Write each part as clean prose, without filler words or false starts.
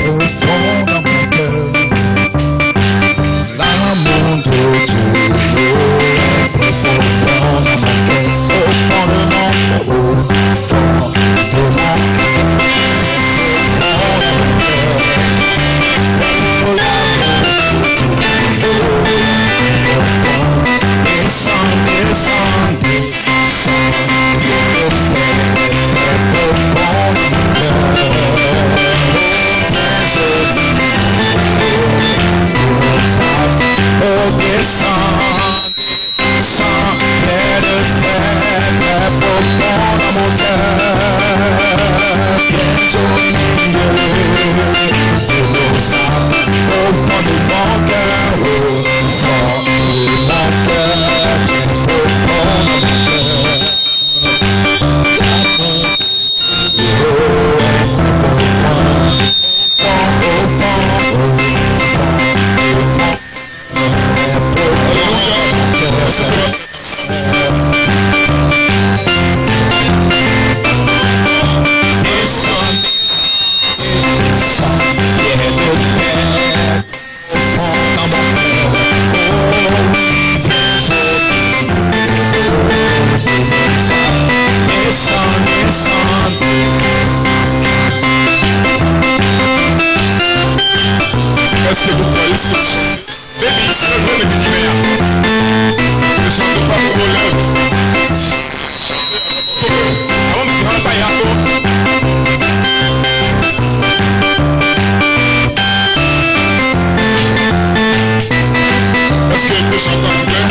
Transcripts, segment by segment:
au fond de mon cœur. L'amour de Dieu est profond dans mon cœur, au fond de mon cœur, au fond de mon cœur, au fond de mon cœur. Oh, l'amour de Dieu, au fond, descend, descend, descend, le feu est au fond de mon cœur. Oh, descend, descend, let le feu est profond dans mon cœur. Viens au milieu de nos âmes, au fond de mon cœur, au fond de mon cœur, au fond de mon cœur. Est-ce que vous croyez ça? Béni, c'est le jour de Timéa. Ne chantez pas pour vos lèvres. Avant de tirer un paillardo. Est-ce que vous chantez en anglais?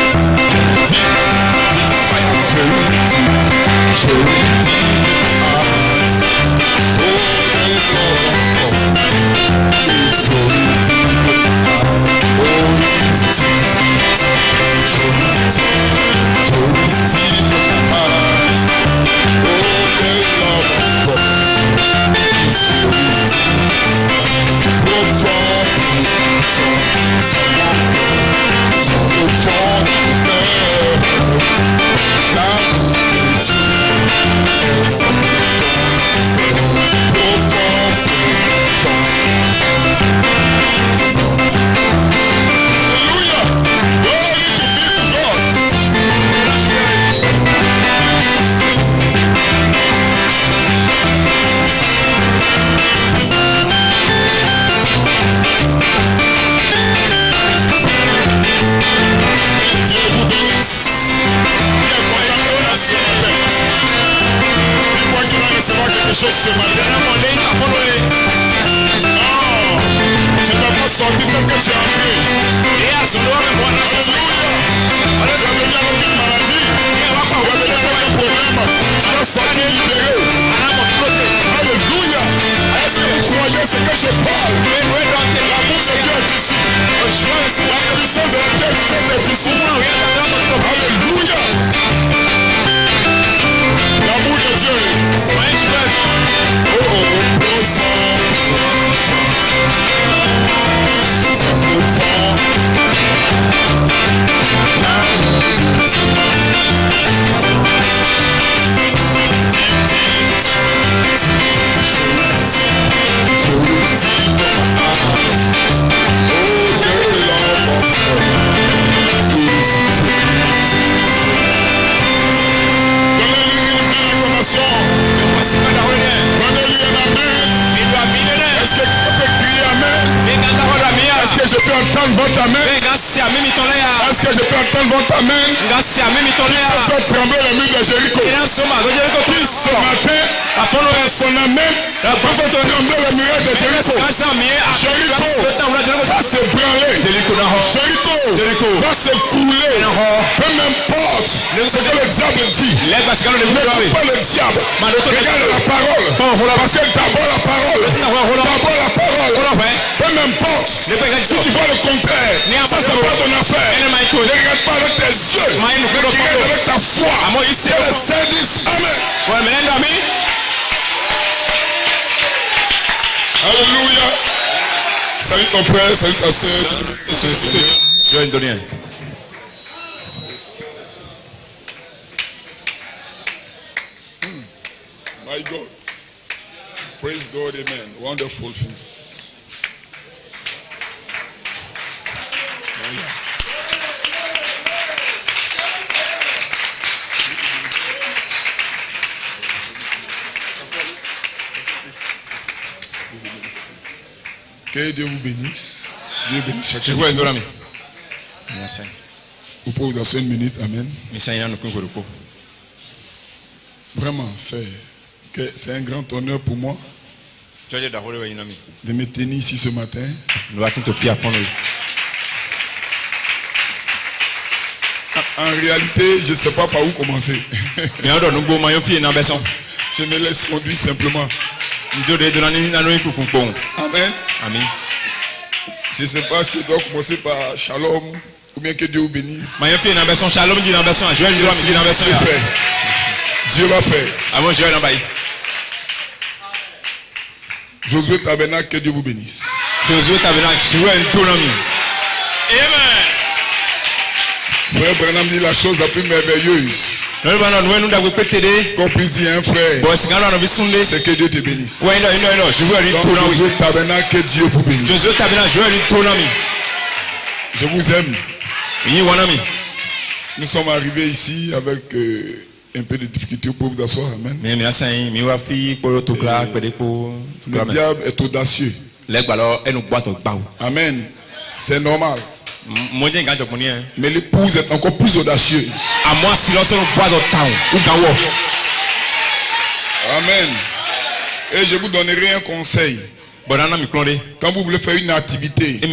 Ce matin, tu ne vas pas sortir tel que tu es entré. Et à ce moment, tu vas venir avec une maladie, tu vas venir avec un problème, tu vas sortir libéré. Alléluia. Est-ce que vous croyez ce que je parle? L'amour de Dieu est ici. La puissance de la vérité est ici. Alléluia. L'amour de Dieu. Est-ce que je peux entendre votre amen? Est-ce que je peux entendre votre amen? Qui peut trembler le mur de Jéricho? Qui ce matin, son amen va faire trembler le mur de Jéricho? Jéricho va se branler. Jéricho va se couler. Peu m'importe ce que le diable dit. Ne regarde pas le diable. Regarde la parole. Parce que d'abord la parole. Peu m'importe. Si tu vois le contraire, ça c'est pas ton affaire. Ne regarde pas avec tes yeux. Regarde avec ta foi. C'est le service. Amen. Alléluia. Salut ton frère, salut ta soeur. Join Donien. My God. Praise God, amen. Wonderful things. Que Dieu vous bénisse. Dieu bénisse chacun. Vous pouvez vous asseoir une minute. Amen. Vraiment, c'est un grand honneur pour moi de me tenir ici ce matin. En réalité, je ne sais pas par où commencer. Je me laisse conduire simplement. Amen. Amen. Je ne sais pas si je dois commencer par Shalom ou bien que Dieu vous bénisse. Dieu va faire. Josué Tabernacle, que Dieu vous bénisse. Amen. Frère Branham dit la chose la plus merveilleuse qu'on puisse dire un frère, c'est que Dieu te bénisse. Donc Josué Tabernacle, que Dieu vous bénisse. Je vous aime. Nous sommes arrivés ici avec un peu de difficulté pour vous asseoir. Amen. Le diable est audacieux. Amen. C'est normal. Mais l'épouse est encore plus audacieuse. Amen. Et je vous donnerai un conseil. Quand vous voulez faire une activité, qu'il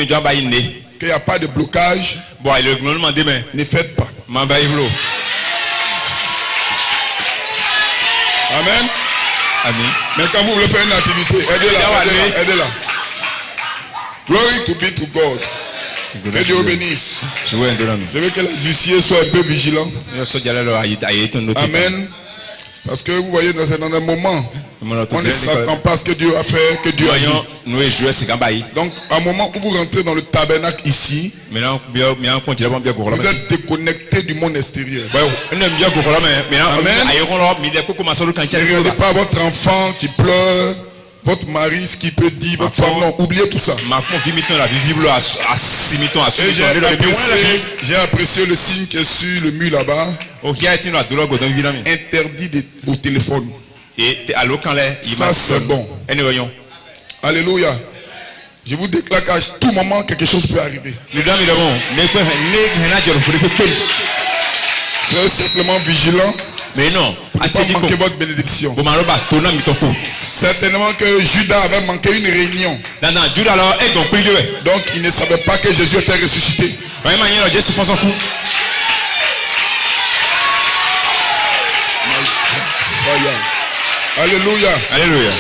n'y a pas de blocage, ne faites pas. Amen. Mais quand vous voulez faire une activité, aidez-la. Glory to be to God. Que Dieu bénisse. Je veux que les huissiers soient un peu vigilants. Amen. Parce que vous voyez, dans un moment, on ne s'attend pas à ce que Dieu a fait, que Dieu agit. Donc, à un moment où vous rentrez dans le tabernacle ici, vous êtes déconnecté du monde extérieur. Amen. Ne regardez pas votre enfant qui pleure, votre mari, ce qu'il peut dire, votre femme, non, oubliez tout ça. J'ai apprécié le signe qui est sur le mur là-bas. Interdit au téléphone. Ça c'est bon. Alléluia. Je vous déclare qu'à tout moment quelque chose peut arriver. Soyez simplement vigilants. Mais non, pour ne pas manquer votre bénédiction. Certainement que Judas avait manqué une réunion. Donc il ne savait pas que Jésus était ressuscité. Alléluia. Alléluia.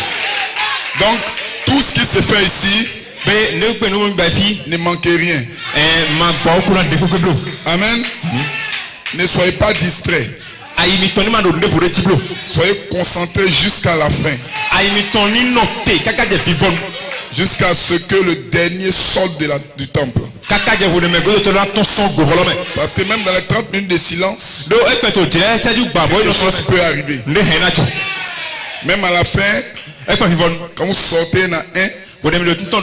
Donc tout ce qui se fait ici ne manquez rien. Amen. Ne soyez pas distraits. Soyez concentrés jusqu'à la fin. Jusqu'à ce que le dernier sorte du temple. Parce que même dans les 30 minutes de silence, quelque chose peut arriver. Même à la fin, quand vous sortez dans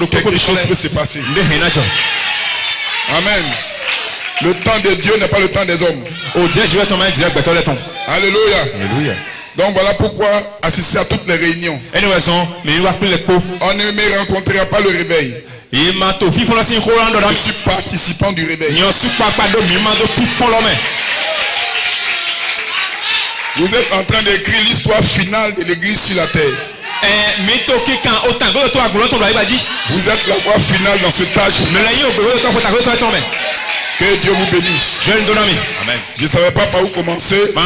quelque chose peut se passer. Amen. Le temps de Dieu n'est pas le temps des hommes. Alléluia. Alléluia. Donc voilà pourquoi assister à toutes les réunions. On ne me rencontrera pas le réveil. Je suis participant du réveil. Vous êtes en train d'écrire l'histoire finale de l'église sur la terre. Vous êtes la voix finale dans ce tâche. Que Dieu vous bénisse. Amen. Je ne savais pas par où commencer. Mais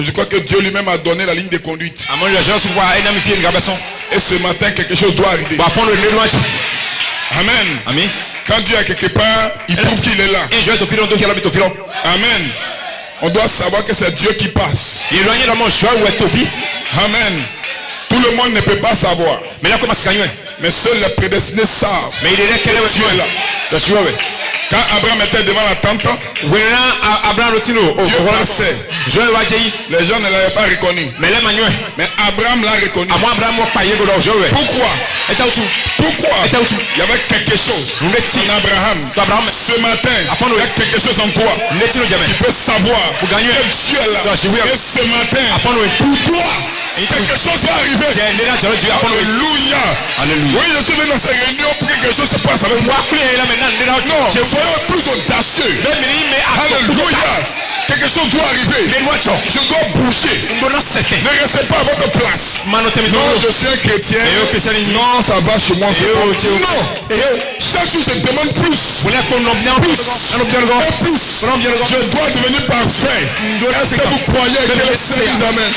je crois que Dieu lui-même a donné la ligne de conduite. Et ce matin, quelque chose doit arriver. Amen. Amen. Quand Dieu est quelque part, il prouve qu'il est là. Amen. On doit savoir que c'est Dieu qui passe. Amen. Tout le monde ne peut pas savoir. Mais seuls les prédestinés savent. Mais Dieu est là. Quand Abraham était devant la tente, Dieu passait. Les gens ne l'avaient pas reconnu. Mais Abraham l'a reconnu. Pourquoi? Il y avait quelque chose en Abraham. Ce matin, il y a quelque chose en toi qui peut savoir que Dieu est là. Et ce matin, pour toi, Quelque chose va arriver. Alléluia. Alléluia. Oui, je suis venu dans ces réunions pour que quelque chose se passe avec moi. Non, soyons plus audacieux. Alléluia. Quelque chose doit arriver. Je dois bouger. Ne restez pas à votre place. Non, je suis un chrétien. Non, ça va chez moi. Non. Chaque jour, je demande plus. Plus. Je dois devenir parfait. Est-ce que vous croyez que le Seigneur nous amène?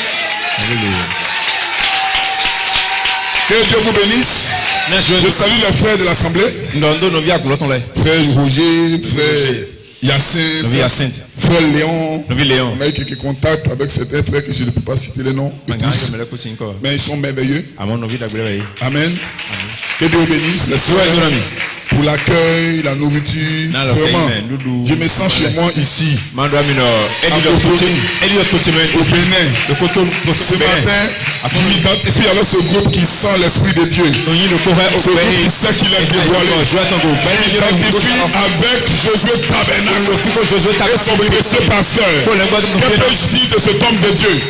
Que Dieu vous bénisse. Je salue les frères de l'Assemblée. Frère Roger, frère Yacinthe, frère Léon. On a eu quelques contacts avec certains frères que je ne peux pas citer les noms. Mais ils sont merveilleux. Amen. Que Dieu vous bénisse. Pour l'accueil, la nourriture. Vraiment, je me sens chez moi ici. Au Bénin. Ce matin, je m'identifie avec ce groupe qui sent l'Esprit de Dieu. Ce groupe qui sait qu'il est dévoilé. Je m'identifie avec Josué Tabernacle et son précieux pasteur. Que peux-je dire de cet homme de Dieu?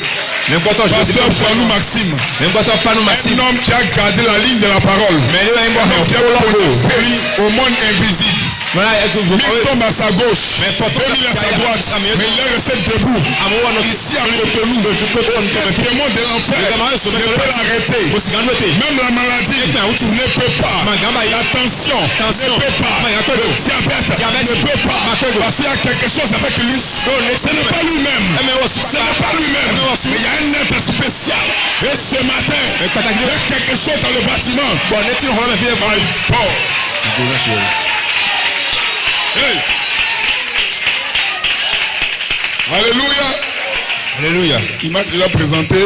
Pasteur Fanou Maxime. Un homme qui a gardé la ligne de la parole. Qui a péri au monde invisible. Il tombe à sa gauche, il à sa droite, mais il est resté debout. Ici à Cotonou, le démon de l'enfer ne peut l'arrêter. Même la maladie ne peut pas. La tension ne peut pas. Le diabète ne peut pas. Parce qu'il y a quelque chose avec lui. Ce n'est pas lui-même. Ce n'est pas lui-même. Mais il y a un être spécial. Et ce matin, il y a quelque chose dans le bâtiment. Hey. Alléluia. Alléluia. Il m'a déjà présenté.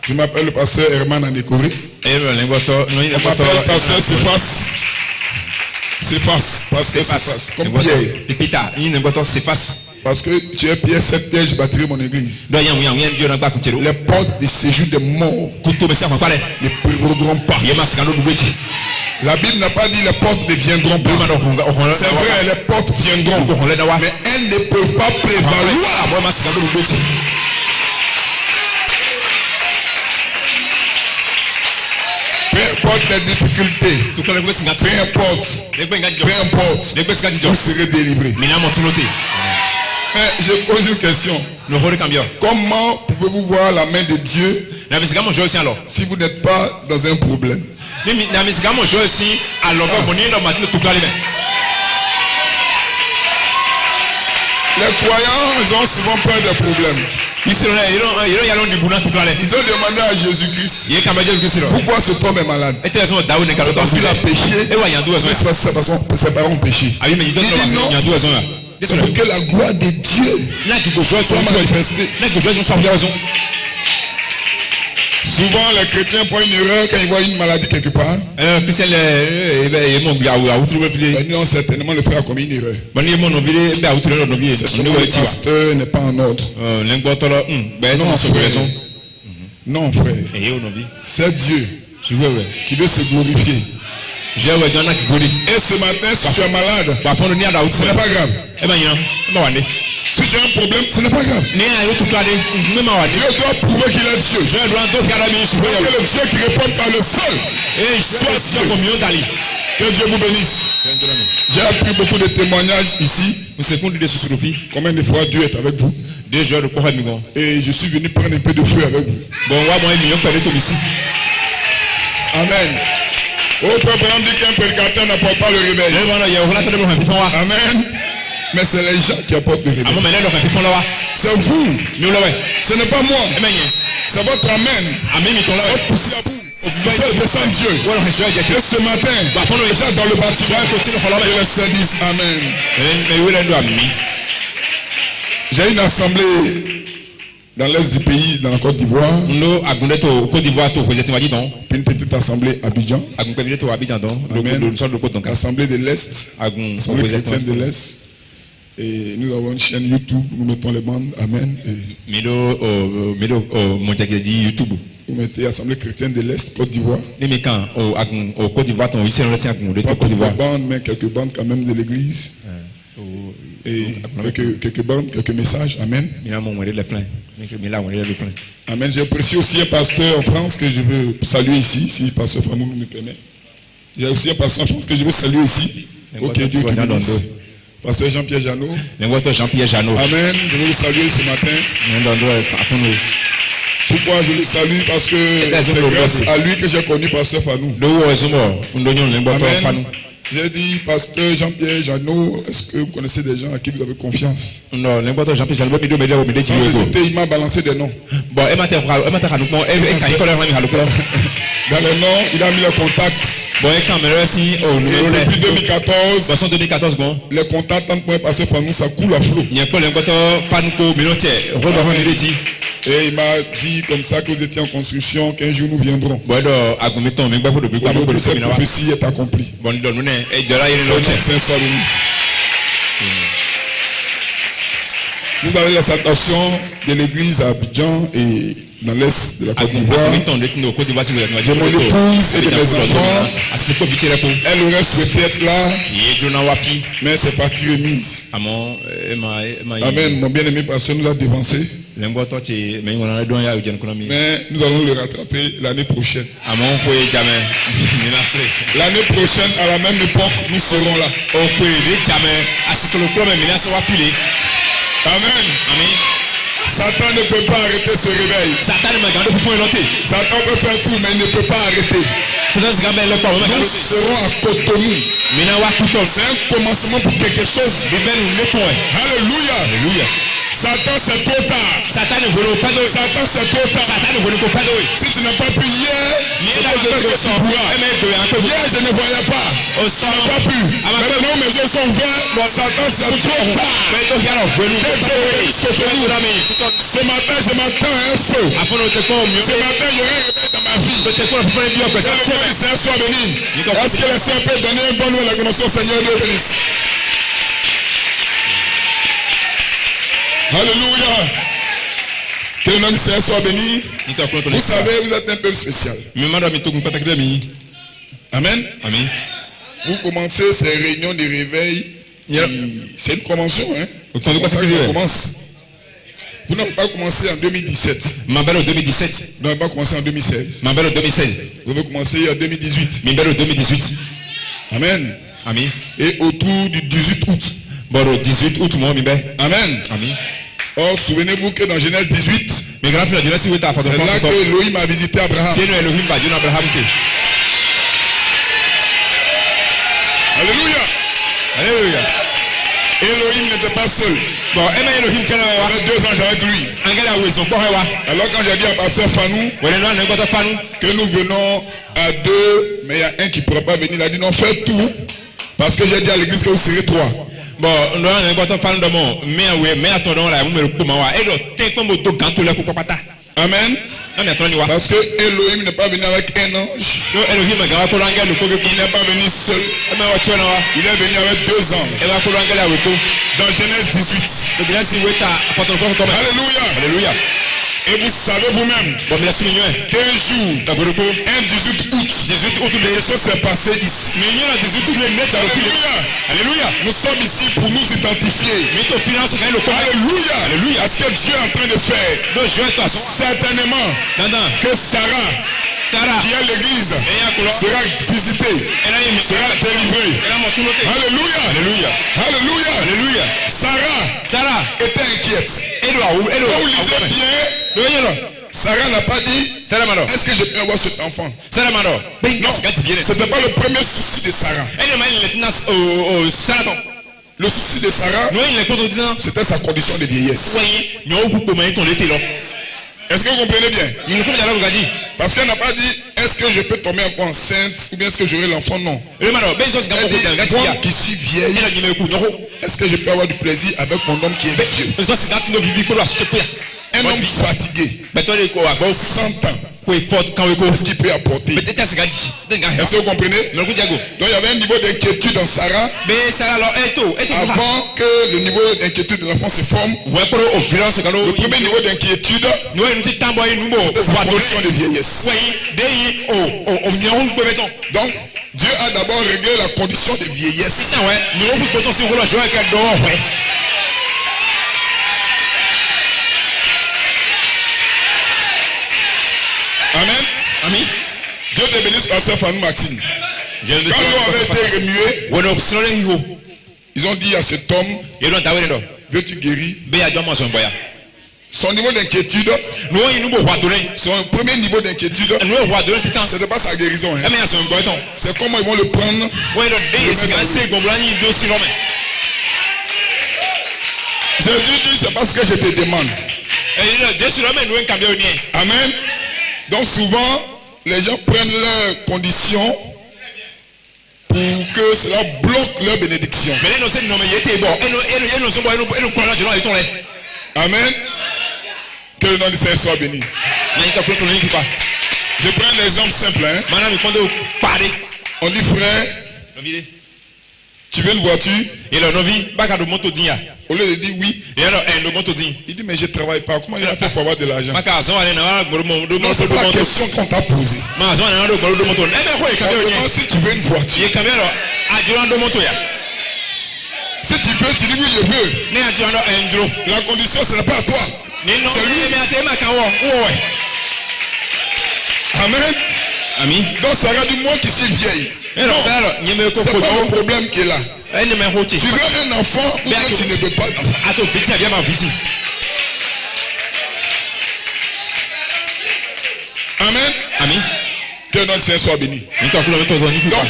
Je m'appelle le pasteur Herman Anekouri. Je m'appelle le pasteur Cephas. Comme Pierre. Parce que tu es Pierre, 7 Pierre, je bâtirai mon église. Les portes du séjour des morts ne prévaudront pas. La Bible n'a pas dit les portes ne viendront pas. C'est vrai, les portes viendront. Mais elles ne peuvent pas prévaloir. Peu importe les difficultés, peu importe, vous serez délivrés. Mais je pose une question. Comment pouvez-vous voir la main de Dieu si vous n'êtes pas dans un problème? Les croyants, ils ont souvent peur des problèmes. Ils ont demandé à Jésus-Christ pourquoi cet homme est malade. C'est parce qu'il a péché. Ses parents ont péché. Il dit non. C'est pour que la gloire de Dieu soit manifestée. Souvent les chrétiens font une erreur quand ils voient une maladie quelque part. Non, certainement le frère a commis une erreur. Le pasteur n'est pas en ordre. Non frère. C'est Dieu qui veut se glorifier. Et ce matin, si tu es malade, ce n'est pas grave. Si tu as un problème, ce n'est pas grave. Dieu doit prouver qu'il est Dieu. Que le Dieu qui répond par le seul soit Dieu. Que Dieu vous bénisse. J'ai appris beaucoup de témoignages ici. Combien de fois Dieu est avec vous? Et je suis venu prendre un peu de feu avec vous. Amen. Autre parent dit qu'un prédicateur n'apporte pas le réveil. Amen. Mais c'est les gens qui apportent le réveil. C'est vous. Ce n'est pas moi. C'est votre amen. C'est votre poussée à vous. Vous faites descendre Dieu. Et ce matin, déjà dans le bâtiment, et le service. Amen. J'ai une assemblée dans l'est du pays, dans la Côte d'Ivoire. Une petite assemblée à Abidjan. Assemblée de l'Est. Assemblée chrétienne de l'Est. Et nous avons une chaîne YouTube, nous mettons les bandes. Amen. Vous mettez Assemblée chrétienne de l'Est, Côte d'Ivoire. Pas toutes les bandes, mais quelques bandes quand même de l'église. Et quelques bandes, quelques messages. Amen. Amen. J'ai aussi un pasteur en France que je veux saluer ici, si le pasteur Famou nous permet. J'ai aussi un pasteur en France que je veux saluer ici. Ok, Dieu qui bénisse. Pasteur Jean-Pierre Janot. Amen. Je veux le saluer ce matin. Pourquoi je le salue? Parce que c'est grâce à lui que j'ai connu pasteur Fanou. Amen. J'ai dit, pasteur Jean-Pierre Janot, est-ce que vous connaissez des gens à qui vous avez confiance? Non, Sans hésiter, il m'a balancé des noms. Dans les noms, il a mis le contact. Et depuis 2014, les contacts entre moi et pasteur Fanou, ça coule à flot. Et il m'a dit comme ça que vous étiez en construction, qu'un jour nous viendrons. Aujourd'hui, cette prophétie est accomplie. Vous avez la salutation de l'église à Abidjan et dans l'est de la Côte d'Ivoire. De mon épouse et de mes enfants. Elle aurait souhaité être là, mais c'est parti remise. Amen. Mon bien-aimé pasteur nous a dévancé. Mais nous allons le rattraper l'année prochaine. L'année prochaine, à la même époque, nous serons là. Amen. Satan ne peut pas arrêter ce réveil. Satan peut faire tout, mais il ne peut pas arrêter. Nous serons à Cotonou. C'est un commencement pour quelque chose. Alléluia. Satan, c'est trop tard. Satan, c'est trop tard. Si tu n'as pas pu hier, hier, je ne voyais pas. Je n'ai pas pu. Maintenant, mes yeux sont ouverts. Satan, c'est trop tard. Ce matin, je m'attends à un feu. Ce matin, il y aura un réveil dans ma vie. C'est un soir béni. Est-ce que le Seigneur peut donner un bon nom à l'acclamation, Seigneur, Dieu bénisse. Alléluia. Que le nom du Seigneur soit béni. Vous savez, vous êtes un peuple spécial. Amen. Vous commencez ces réunions de réveil. C'est une convention. C'est comme ça qu'on commence. Vous n'avez pas commencé en 2017. Vous n'avez pas commencé en 2016. Vous avez commencé en 2018. Amen. Et autour du 18 août. Amen. Or, souvenez-vous que dans Genèse 18, c'est là que Elohim a visité Abraham. Alléluia. Elohim n'était pas seul. Il avait 2 anges avec lui. Alors quand j'ai dit à pasteur Fanou que nous venons à 2, mais il y a un qui ne pourra pas venir, il a dit non, faites tout. Parce que j'ai dit à l'église que vous serez 3. Amen. Parce que Elohim n'est pas venu avec un ange. Il n'est pas venu seul. Il est venu avec 2 anges. Dans Genèse 18. Alléluia. Et vous savez vous-même qu'un jour, un 18 août, les choses s'est passées ici. Alléluia. Nous sommes ici pour nous identifier. Alléluia. Parce que Dieu est en train de faire certainement que Sarah qui est l'église sera visitée, sera délivrée. Alléluia. Sarah était inquiète. Quand vous lisez bien, Sarah n'a pas dit est-ce que je peux avoir cet enfant? Non, ce n'était pas le premier souci de Sarah. Le souci de Sarah, c'était sa condition de vieillesse. Est-ce que vous comprenez bien? Parce qu'elle n'a pas dit est-ce que je peux tomber encore enceinte ou bien est-ce que j'aurai l'enfant? Non. Elle dit moi qui suis vieille, est-ce que je peux avoir du plaisir avec mon homme qui est vieux? Un homme fatigué, 100 ans. Qu'est-ce qu'il peut apporter? Est-ce que vous comprenez? Donc il y avait un niveau d'inquiétude en Sarah. Avant que le niveau d'inquiétude de l'enfant se forme, le premier niveau d'inquiétude, c'est sa condition de vieillesse. Donc Dieu a d'abord réglé la condition de vieillesse. Amen. Dieu te bénisse, pasteur Fanou Maxime. Quand l'eau avait été remuée, ils ont dit à cet homme, veux-tu guérir? Son niveau d'inquiétude, son premier niveau d'inquiétude, ce n'est pas sa guérison. Hein. C'est comment ils vont le prendre. Jésus dit, c'est parce que je te demande. Amen. Donc souvent, les gens prennent leurs conditions pour que cela bloque leur bénédiction. Amen. Que le nom du Seigneur soit béni. Je prends un exemple simple. Hein. On dit frère, tu veux une voiture? Au lieu de dire oui, il dit mais je ne travaille pas. Comment il a fait pour avoir de l'argent? Non, c'est pas la question qu'on t'a posée. On demande si tu veux une voiture. Si tu veux, tu dis oui, je veux. La condition, ce n'est pas à toi. C'est lui. Amen. Amen. Donc ça va du moi qui suis vieille. Non, c'est pas le problème qui est là. Tu veux un enfant ou bien tu ne veux pas d'enfant. Amen. Amen. Que notre Seigneur soit béni. Donc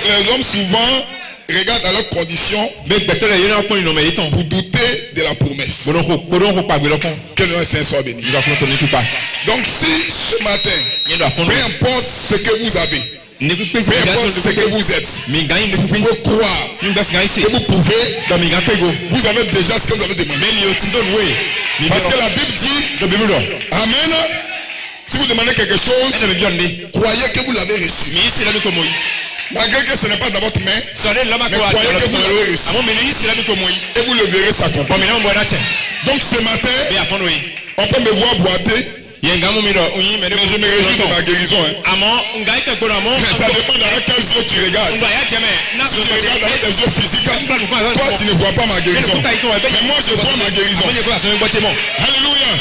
les hommes souvent regardent à leurs conditions pour douter de la promesse. Que notre Seigneur soit béni. Donc si ce matin, peu importe ce que vous avez, peu importe ce que vous êtes, vous pouvez croire que vous pouvez, vous avez déjà ce que vous avez demandé. Parce que la Bible dit, Amen, si vous demandez quelque chose, croyez que vous l'avez reçu. Malgré que ce n'est pas dans votre main, mais croyez que vous l'avez reçu. Et vous le verrez s'accomplir. Donc ce matin, on peut me voir boiter. Mais je me réjouis de ma guérison. Hein. Ça dépend avec quels yeux tu regardes. Si tu regardes avec tes yeux physiques, toi tu ne vois pas ma guérison. Mais moi je vois ma guérison.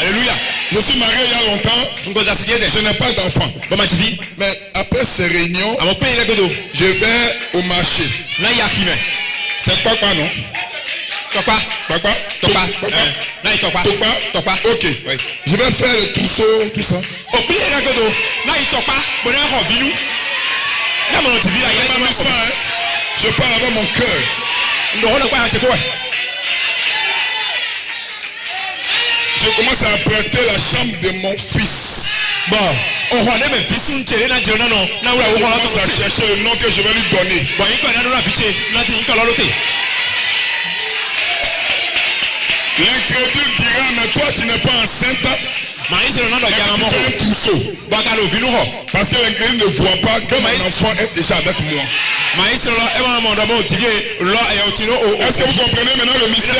Alléluia. Je suis marié il y a longtemps. Je n'ai pas d'enfant. Mais après ces réunions, je vais au marché. C'est papa, non? Papa. Ok. Oui. Je vais faire le trousseau, tout ça. Je parle avec mon cœur. Je commence à prêter la chambre de mon fils. Bon. Je commence à chercher le nom que je vais lui donner. L'incrédule dira, mais toi tu n'es pas enceinte. Mais tu fais un trousseau. Parce que l'incrédule ne voit pas que mon enfant est déjà avec moi. Est-ce que vous comprenez maintenant le mystère?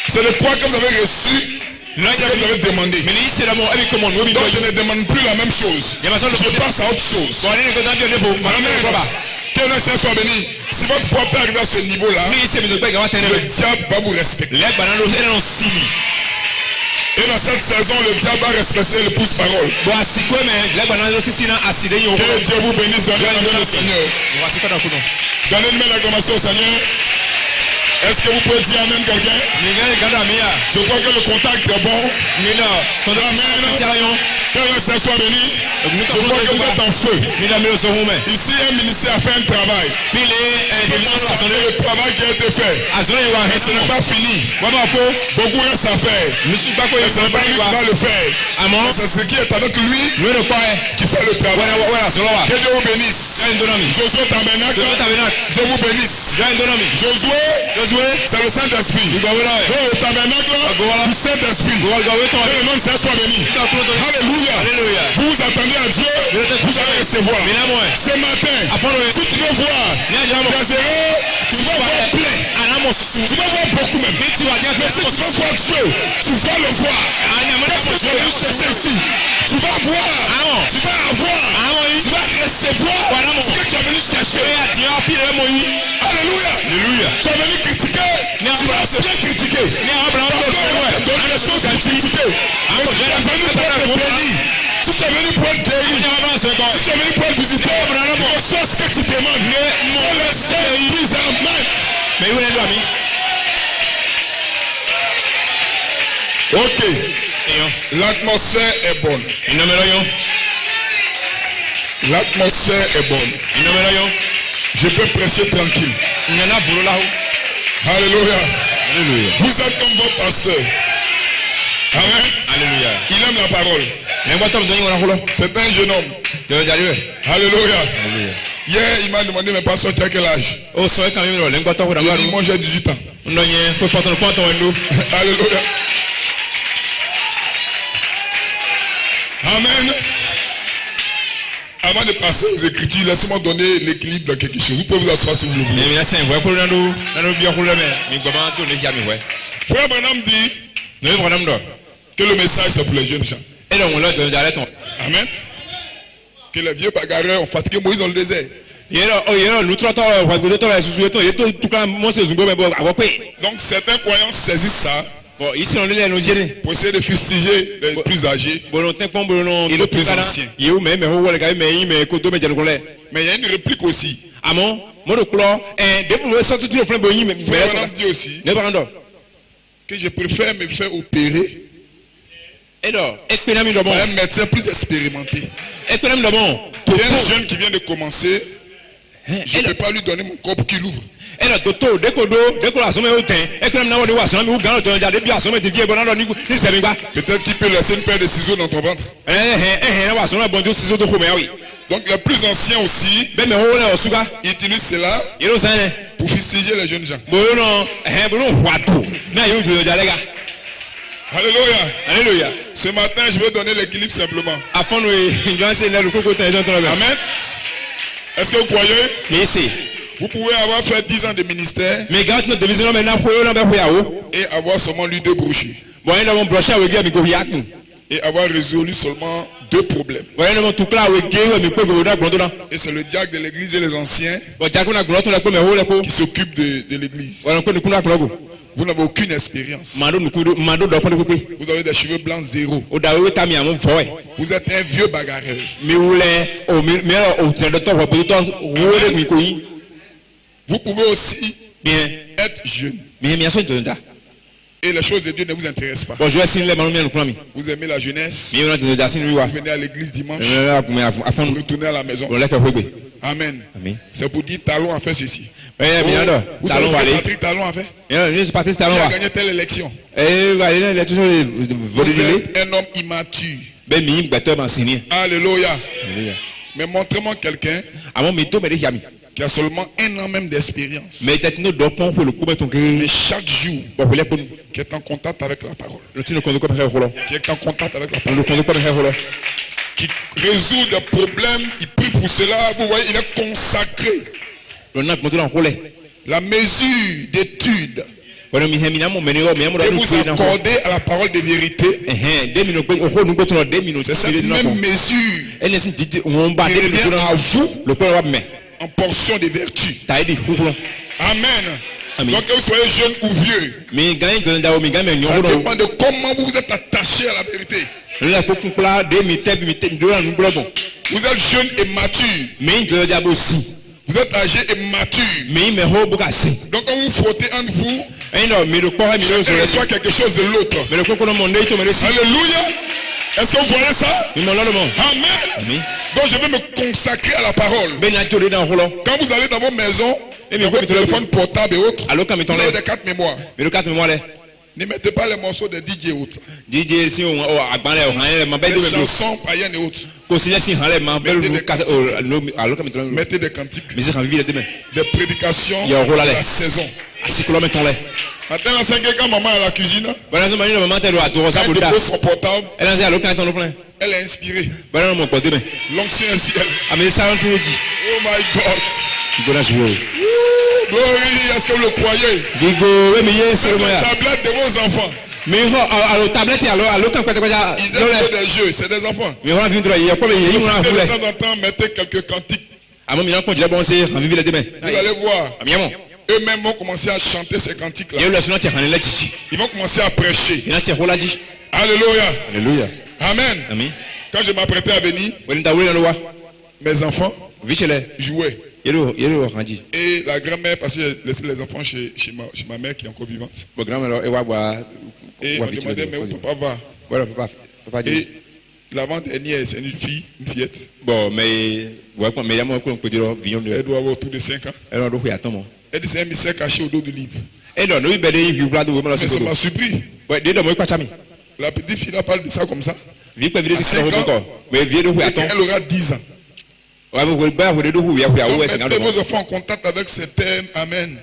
C'est le quoi que vous avez reçu, ce que vous avez demandé. Donc je ne demande plus la même chose. Je passe à autre chose. Amen. Que le Seigneur soit béni. Si votre foi peut arriver à ce niveau-là, le diable va vous respecter. Et dans cette saison, le diable va respecter le pouce-parole. Que Dieu vous bénisse. Donnez le Seigneur. Donnez-moi l'acclamation au Seigneur. Est-ce que vous pouvez dire Amen quelqu'un? Je crois que le contact est bon. Amen. Que le Seigneur soit béni. Je crois que vous êtes en feu. Ici, un ministère a fait un travail. Le travail qui a été fait. Mais ce n'est pas fini. Beaucoup reste à faire. Mais ce n'est pas lui qui va le faire. C'est ce qui est avec lui qui fait le travail. Que Dieu vous bénisse. Josué Tabernacle. Dieu vous bénisse. Josué, c'est le Saint-Esprit. Au tabernacle du Saint-Esprit. Que le nom de Seigneur soit béni. Alléluia. Vous vous attendez à Dieu, vous allez recevoir. Ce matin, si tu veux voir des erreurs, tu vas voir plein. Tu vas voir beaucoup même. Mais si tu veux voir Dieu, tu vas le voir. Qu'est-ce que je vais chercher ici? Tu vas voir, tu vas avoir, tu vas recevoir ce que tu as venu chercher. Alléluia. Tu as venu critiquer, tu vas bien critiquer. Parce qu'on va te donner les choses à critiquer. Mais si tu es venu pour te bénir, si tu es venu tu es venu pour être visité, reçois ce que tu demandes. Mon le Seigneur, amen. Mais où est l'ami? Ok. L'atmosphère est bonne. L'atmosphère est bonne. Je peux prêcher tranquille. Alléluia. Vous êtes comme votre pasteur. Amen. Alléluia. Il aime la parole. C'est un jeune homme. Alléluia. Hier, il m'a demandé, mais pasteur, tu as quel âge? Il dit, moi j'ai 18 ans. Alléluia. Amen. Avant de passer aux Écritures, laissez-moi donner l'équilibre dans quelque chose. Vous pouvez vous asseoir si vous le voulez. Frère Branham dit que le message c'est pour les jeunes gens. Amen. Que les vieux bagarreurs ont fatigué Moïse dans le désert. Donc certains croyants saisissent ça pour essayer de fustiger les plus âgés et les plus anciens. Mais il y a une réplique aussi. Frère Branham dit aussi que je préfère me faire opérer par un médecin plus expérimenté. Un jeune qui vient de commencer, je ne peux pas lui donner mon corps pour qu'il ouvre. Peut-être qu'il peut laisser une paire de ciseaux dans ton ventre. Donc les plus anciens aussi, ils utilisent cela pour fustiger les jeunes gens. Alléluia. Alléluia. Ce matin, je vais donner l'équilibre simplement. Amen. Est-ce que vous croyez? Vous pouvez avoir fait 10 ans de ministère et avoir seulement lu 2 brochures. Et avoir résolu seulement 2 problèmes. Et c'est le diacre de l'église et les anciens qui s'occupent de l'église. Vous n'avez aucune expérience. Vous avez des cheveux blancs 0. Vous êtes un vieux bagarreur. Vous pouvez aussi être jeune. Et les choses de Dieu ne vous intéressent pas. Vous aimez la jeunesse. Vous venez à l'église dimanche. Vous retournez à la maison. Amen. C'est pour dire Talon a fait ceci. Vous savez ce que Patrick Talon a fait? Il a gagné telle élection. Vous êtes un homme immature. Alléluia. Mais montrez-moi quelqu'un qui a seulement 1 an même d'expérience. Mais chaque jour, qui est en contact avec la parole. Qui est en contact avec la parole. Qui résout des problèmes, il prie pour cela. Vous voyez, il est consacré. La mesure d'étude et vous accordez à la parole de vérité, c'est cette même mesure qui revient à vous en portion de vertu. Amen. Donc que vous soyez jeune ou vieux, ça dépend de comment vous vous êtes attaché à la vérité. Vous êtes jeune et mature. Vous êtes âgé et mature. Donc quand vous frottez entre vous, chacun reçoit quelque chose de l'autre. Alléluia. Est-ce que vous voyez ça? Amen. Donc je vais me consacrer à la parole. Quand vous allez dans vos maisons, dans votre téléphone portable et autres, vous avez des cartes mémoire. Ne mettez pas les morceaux de DJ et autres. Les chansons païennes et autres. Mettez des cantiques. Des prédications de la saison. Maintenant, la 5 quand maman à la cuisine, elle dépose son portable. Elle est inspirée. L'onction est ciel. Oh my God. Glory, est-ce que vous le croyez? C'est la tablette de vos enfants. Ils aiment des jeux, c'est des enfants. De temps en temps, mettez quelques cantiques. Vous allez voir. Eux-mêmes vont commencer à chanter ces cantiques-là. Ils vont commencer à prêcher. Alléluia. Amen. Quand je m'apprêtais à venir, mes enfants Vichele. jouaient. Yelo ranji. Et la grand-mère, parce que j'ai laissé les enfants chez ma mère qui est encore vivante. Bon grand-mère e wa boa. Et on demandait, mais où papa va? Voilà papa dit. Et l'avant-dernière, c'est une fille, une fillette. Bon mais mais yamo ko peut dire vision de. Elle doit avoir autour de 5 ans. Elle doit ko attendre. Elle dit, c'est un mystère caché au dos du livre. Et non, nous belle vieux blanc de Mais ça m'a surpris. Ouais, de moi pas chami. La petite fille là parle de ça comme ça. Vie pas vivre c'est encore. Mais vieux de Et attendre. elle aura 10 ans. Ouais, vous ba vous de vous ya Donc, ouais c'est mettez vos enfants en contact avec ces thèmes. Amen.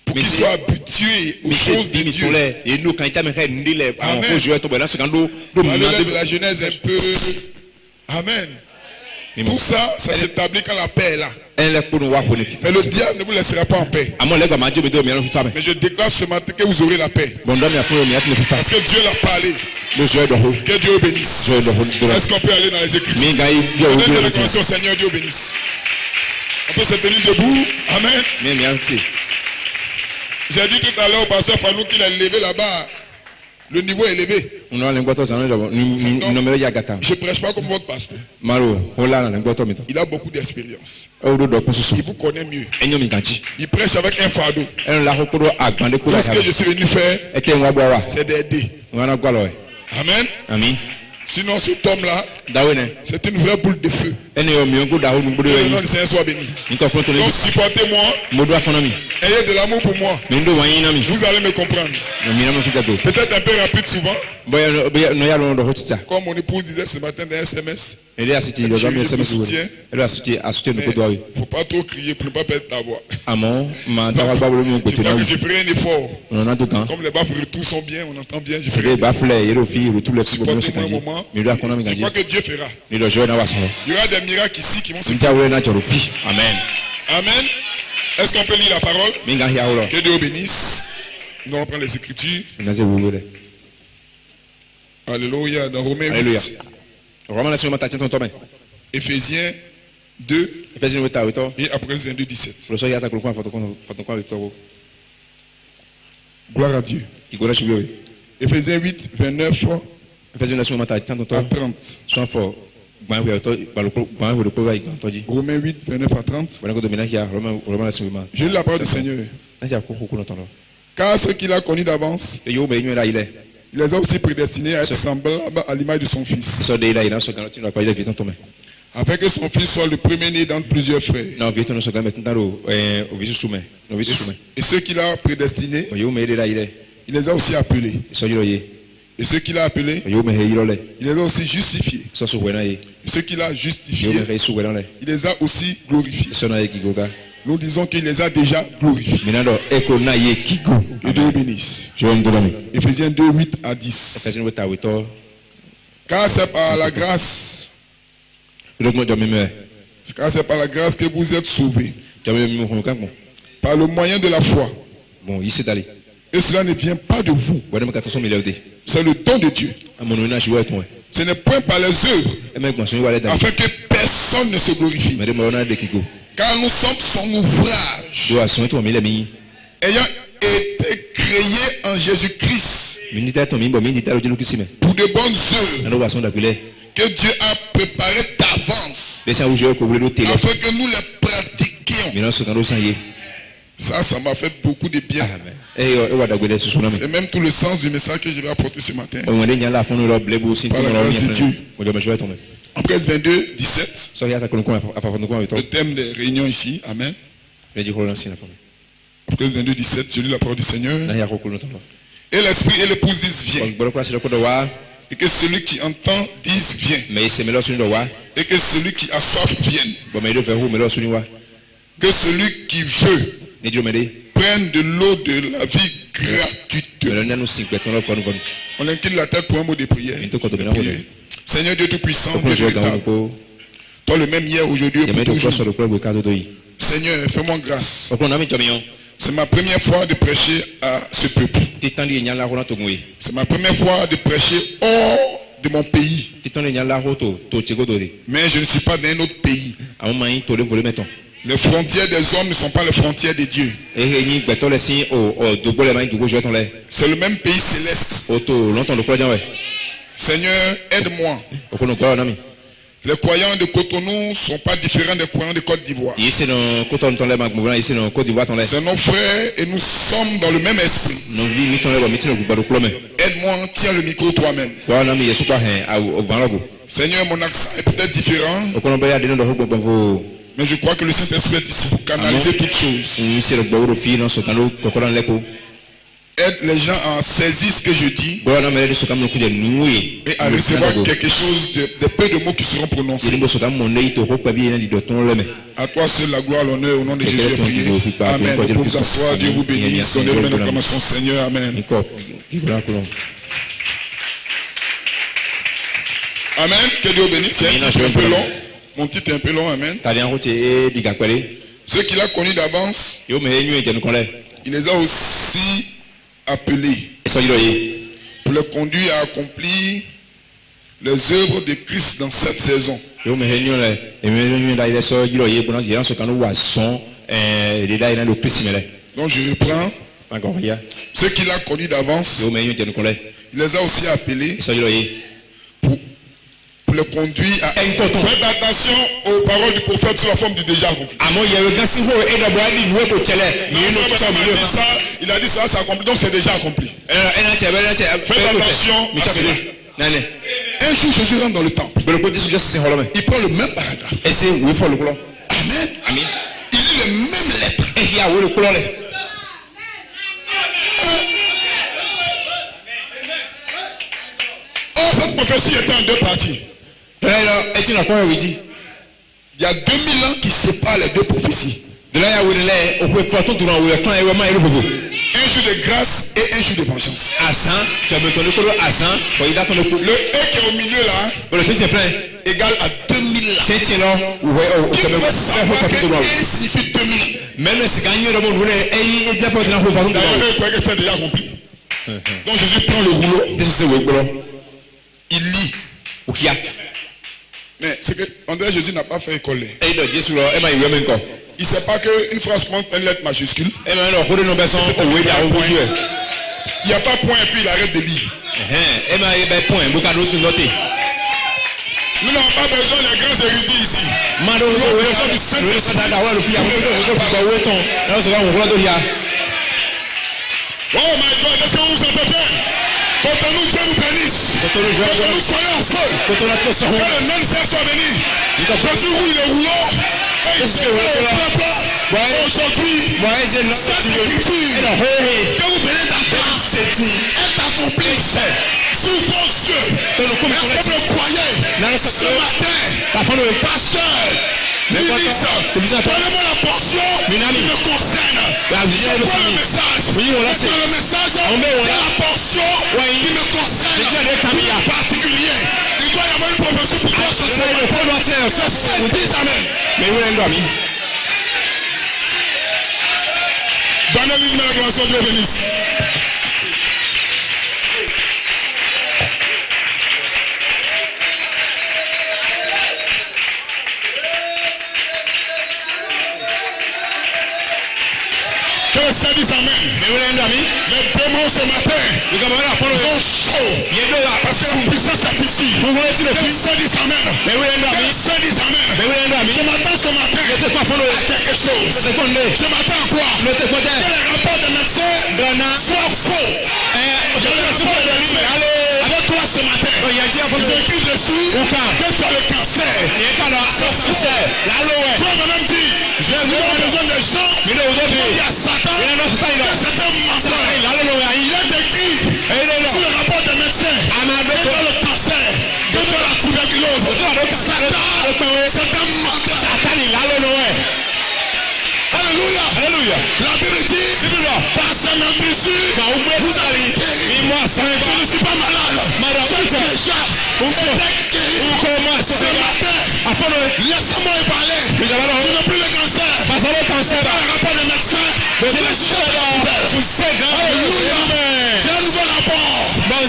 Pour qu'ils soient habitués aux choses de Dieu. Et nous quand il t'a mis ndile en Amen. jouer tomber là c'est quand do Parlez de la Genèse un peu. Amen. Tout ça, ça s'établit quand la paix est là. elle est pour nous voir pour les Mais le diable ne vous laissera pas en paix. à mon lèvre ma Dieu me donne bien femme. Mais je déclare ce matin que vous aurez la paix. Bon dame ya pour me mettre femme. Parce que Dieu l'a parlé. Le jeu de haut. Que Dieu bénisse. Jeu de haut. Est-ce qu'on peut aller dans les Écritures? Mais gaï Dieu Donnez Dieu. la reconnaissance, Seigneur, Dieu bénisse. On peut se tenir debout. Amen. Mais merci. J'ai dit tout à l'heure au pasteur Fanou qu'il a levé là-bas. Le niveau est élevé. On a l'engouement ça nous me ya gata. Je ne prêche pas comme votre pasteur. Malo, hola l'engouement mito. Il a beaucoup d'expérience. O do do kususu. Il vous connaît mieux. Enyo mi ganchi. Il prêche avec un fardeau. Elle la ko agbande ko Tout la ce que je suis venu faire, était wa boa. c'est d'aider. On a quoi là? Amen. Ami. Sinon, cet homme-là, Dawene. c'est une vraie boule de feu. Ene yo mi ngo da ho nu Que le nom du Seigneur soit béni. Nko ko to le. Donc, supportez-moi. Modo akonomi. Ayez de l'amour pour moi. Mi ndo wanyi na mi. Vous allez me comprendre. Mi na mo fita do. Peut-être un peu rapide souvent. Boya no ya lo do ho tita. Comme mon épouse disait ce matin dans un SMS. Ele asiti le do mi SMS wo. Ele asiti no ko do awi. Il ne faut pas trop crier pour ne pas perdre ta voix. Amon ma ta wa ba wo mi ko Je to crois na. que je ferai un effort. On a tout temps. Comme les baffes retours sont bien, on entend bien. Je ferai Ele un ba effort. fle yero fi retour le fibo mo se Supportez-moi un kanji. moment. Mi do akonomi Je ganji. crois que Dieu fera. Ni do jo na wa so. Il y aura des miracles ici qui vont se Nta wo na choro fi. Amen. Amen. Est-ce qu'on peut lire la parole? Mi ga ya wo. Que Dieu bénisse. Nous allons prendre les Écritures. Na ze wo le. Alléluia. Dans Romains Alléluia. 8, Romains la semaine matin ton tombe. Éphésiens 2 Efesiens weta weto. et Apocalypse 22, 17. Lo so ya ta ko ko foto ko Victor. Gloire à Dieu. Ki go la chibi. Éphésiens 8, 29 Efesiens la semaine matin ton à tombe. 30. Soin fort. Gban we to ba lo gban we ko ga igban toji. Romains 8, 29 à 30. Bana ko domina ya Romains la semaine. Je lis la parole du Seigneur. Na ya ko ko no ton. Car ceux qu'il a connus d'avance, E yo be nyu la ile. il les a aussi prédestinés à être semblables à l'image de son Fils, So de ila ina so kan tin la pa ile viton tombe. afin que son Fils soit le premier-né d'entre plusieurs frères. Na viton so kan metin taro o visu sume. No visu sume. Et ceux qu'il a prédestinés, O yo me ile la ile. il les a aussi appelés. So yiro ye. Et ceux qu'il a appelés, O yo me he yiro le. il les a aussi justifiés. So so wena ye. Et ceux qu'il a Yo me justifiés, he su wena le. il les a aussi glorifiés. So na ye kigoga. Nous disons qu'il les a déjà glorifiés. Minando eko na ye kigo. Que Dieu bénisse. Je vais me donner. Éphésiens 2, 8 à 10. Efesiens weta weto. Car c'est par la grâce, Le mo jome me. car c'est par la grâce que vous êtes sauvés, Jome me ko kan mo. par le moyen de la foi. Bon, ici dali. Et cela ne vient pas de vous, Bon me 400 milliards de. c'est le don de Dieu. Amono na jiwa ton. Ce n'est point par les œuvres, E me gbo so wa le dali. afin que personne ne se glorifie. Me de mo na de kigo. Car nous sommes son ouvrage, Do ason to mi le mi. ayant été créés en Jésus-Christ Minita to mi bo minita lo jelu kisime. pour de bonnes œuvres Na do ason da gule. que Dieu a préparées d'avance, Be sa wo je ko wule do tele. afin que nous les pratiquions. Mi na so kan do san ye. Ça m'a fait beaucoup de bien. Amen. E yo e wa da gule su na mi. C'est même tout le sens du message que je vais apporter ce matin. O wele nya la fon lo blebo sin to Par la lo mi. grâce de Dieu. Mo jome joie ton me. Apocalypse 22, 17. So ya ta ko ko afa fon ko weto. Le thème des réunions ici. Amen. Me di ko na sin na fon. Apocalypse 22, 17. Je lis la parole du Seigneur. Na ya ko ko no ton. Et l'esprit et l'épouse disent viens. Bon bolo klase ko do wa. Et que celui qui entend dise viens. Me se me lo su do wa. Et que celui qui a soif vienne. Bon me do fe hu me lo su ni wa. Que celui qui veut Ni di me de. prenne de l'eau de la vie gratuite. Me lo na no sin peton lo fon fon. On incline la tête pour un mot de prière. Into ko do me na Prière. ho. Seigneur Dieu Tout-Puissant, Ko Dieu je ga véritable, ko. toi le même hier, aujourd'hui et Ya pour me do ko toujours. so do ko we ka do do yi. Seigneur, fais-moi grâce. O ko na mi jome yon. C'est ma première fois de prêcher à ce peuple. Titan di nya la ho na to ngwe. C'est ma première fois de prêcher hors de mon pays. Titan di nya la ho to chego do de. Mais je ne suis pas dans un autre pays. Àwọn man to le vole meton. Les frontières des hommes ne sont pas les frontières de Dieu. E ni gbeto le sin o dogbo le man dogbo jo ton le. C'est le même pays céleste. O to longtemps le ko jan we. Seigneur, aide-moi O ko no gbo na mi. Les croyants de Cotonou ne sont pas différents des croyants de Côte d'Ivoire. C'est nos frères et nous sommes dans le même esprit. Aide-moi, tiens le micro toi-même. Seigneur, mon accent est peut-être différent, mais je crois que le Saint-Esprit est ici pour canaliser toutes choses. Aide les gens à saisir ce que je dis et à recevoir quelque chose de peu de mots qui seront prononcés. À toi seul la gloire, l'honneur, au nom de Jésus prié. Amen. Vous pouvez vous asseoir, Dieu vous bénisse. Donnez-le une acclamation, Seigneur. Amen. Amen. Que Dieu bénisse. C'est un titre un peu long. Mon titre est un peu long. Amen. Ceux qu'il a connus d'avance, il les a aussi appelés pour les conduire à accomplir les œuvres de Christ dans cette saison. Donc je reprends. Ceux qu'il a connus d'avance, il les a aussi appelés pour les conduire à... Faites attention aux paroles du prophète sous la forme du déjà accompli. Il a dit ça, c'est accompli, donc c'est déjà accompli. Faites attention à cela. Un jour, Jésus rentre dans le temple. Il prend le même paragraphe. Amen. Il lit les mêmes lettres. Oh, cette prophétie était en deux parties. Il y a 2000 ans qui séparent les deux prophéties. Un jour de grâce et un jour de vengeance. Le E qui est au milieu là égale à 2000 ans. Qui peut savoir que E signifie 2000. D'ailleurs, il croyait que c'est déjà accompli. Donc Jésus prend le rouleau. Il lit. Mais c'est que André Jésus n'a pas fait école. Il ne sait pas qu'une phrase prend une lettre majuscule. Il n'y a pas point et puis il arrête de lire. Nous n'avons pas besoin des grands érudits ici. Nous avons besoin du Saint-Esprit. Oh my God, est-ce que vous vous entendez bien? Cotonou, Dieu nous bénisse. Cotonou, soyons en feu. Que le même Seigneur soit béni. Jésus roule le rouleau. Et il se roule le peuple. Aujourd'hui, cette écriture que vous venez d'entendre est accomplie sous vos yeux. Est-ce que vous le croyez? Ce matin, pasteur, donnez-moi la portion qui me concerne. Je prends le message. Le message de la portion qui me concerne. Plus particulier. Il doit y avoir une prophétie pour toi ce soir. C'est 10 amen. Donnez-lui une acclamation, Dieu bénisse. Que le Seigneur dise amen. Les démons ce matin sont chauds. Parce que la puissance est ici. Que le Seigneur dise amen. Que le Seigneur dise amen. Je m'attends ce matin à quelque chose. Je m'attends à quoi? Que les rapports des médecins soient faux. Je les rapports des médecins avec toi ce matin. Ils ont écrit dessus que tu as le cancer. Toi madame dit, nous avons besoin de gens. Il y a Satan, il y a certains mensonges. Il est écrit sur le rapport des médecins que tu as le cancer, que tu as la tuberculose. Satan, c'est un menteur. Alléluia. La Bible dit, par sa meurtrissure, vous allez guérir. Je ne suis pas malade. J'ai déjà été guéri. Ce matin, laissez-moi y parler. Je n'ai plus le cancer. Par le rapport des médecins, je l'ai jeté. Alléluia. J'ai un nouveau rapport. Par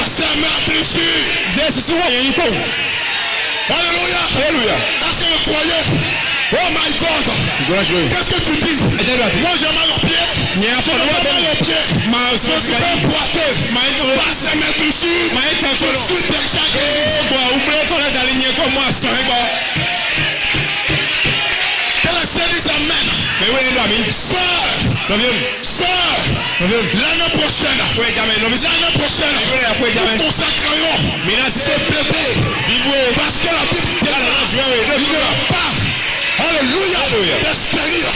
sa meurtrissure. Alléluia. Est-ce que vous croyez? Oh my God. Qu'est-ce que tu dis? Moi j'ai mal au pied. Je n'ai pas mal au pied. Je suis pas boiteux. Passe mes touchures. Je suis déjà guéri. Quel est ce dis amen? Sœur, l'année prochaine, nous consacrerons ce bébé. Parce que la Bible dit il n'y aura pas, alléluia, d'espérir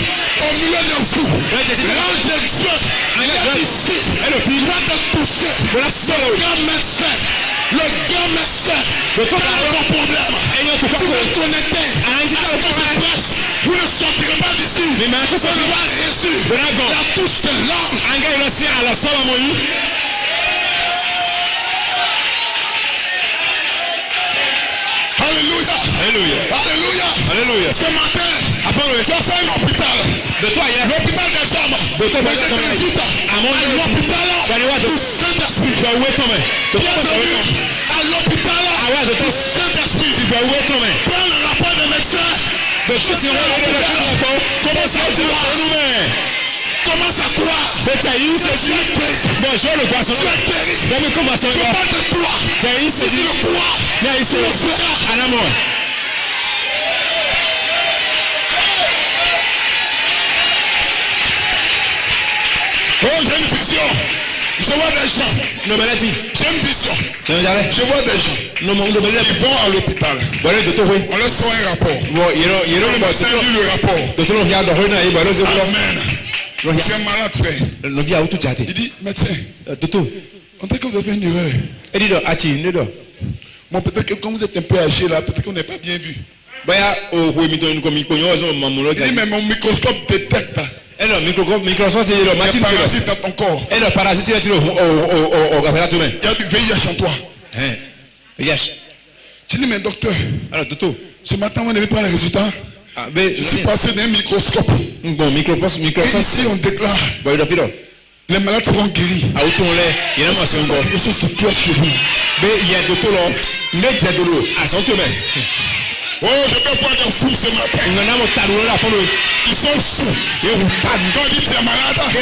au milieu de vous. L'ange de Dieu est ici. Il va te toucher. Le grand médecin. Le grand médecin. Quel est ton problème? Tu vas connecter. Vous ne sortirez pas d'ici. Vous ne va réussir. La touche de l'ange. Alléluia. Ce matin, je fais un hôpital. L'hôpital des hommes. Mais je t'invite à l'hôpital du Saint-Esprit. Bienvenue à l'hôpital du Saint-Esprit. Prends le rapport des médecins. Commence à croire. Commence à croire. Tu es guéri. Je parle de toi. Si tu le crois, tu le feras. Oh, j'ai une vision. Je vois des gens. J'ai une vision. Je vois des gens. Ils vont à l'hôpital. On leur sort un rapport. Le médecin lit le rapport. Amen. Tu es malade, frère. Il dit, médecin, on dirait que vous avez une erreur. Bon, peut-être que quand vous êtes un peu âgé là, peut-être qu'on n'est pas bien vu. Il dit, mais mon microscope détecte. Il y a parasite dans ton corps. Il y a du VIH en toi. Tu dis, mais docteur, ce matin, on n'avait pas les résultats. Je suis passé d'un microscope. Et ici, on déclare les malades seront guéris. Quelque chose te cloche chez vous. Oh, je peux voir des fous ce matin. Ils sont fous. Quand il dit tu es malade, je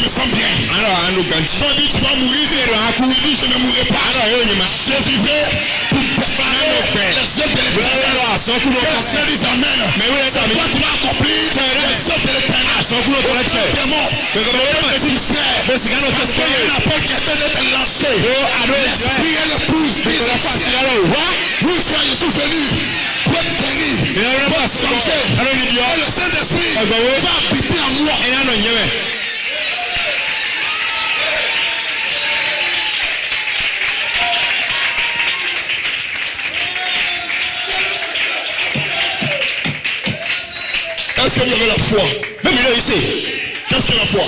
me sens bien. Quand il dit tu vas mourir, il dit je ne mourrai pas. Je vivrai pour préparer les œuvres de l'éternel. Personne dit amen. C'est toi qui vas accomplir les œuvres de l'éternel. Le ministère. Parce qu'il y a un appel qui est d'être lancé. L'esprit et le pouce disent oui, frère, je suis venu. Pour être guéri, pour être changé. Et le Saint-Esprit va habiter en moi. Est-ce que vous avez la foi? Qu'est-ce que la foi?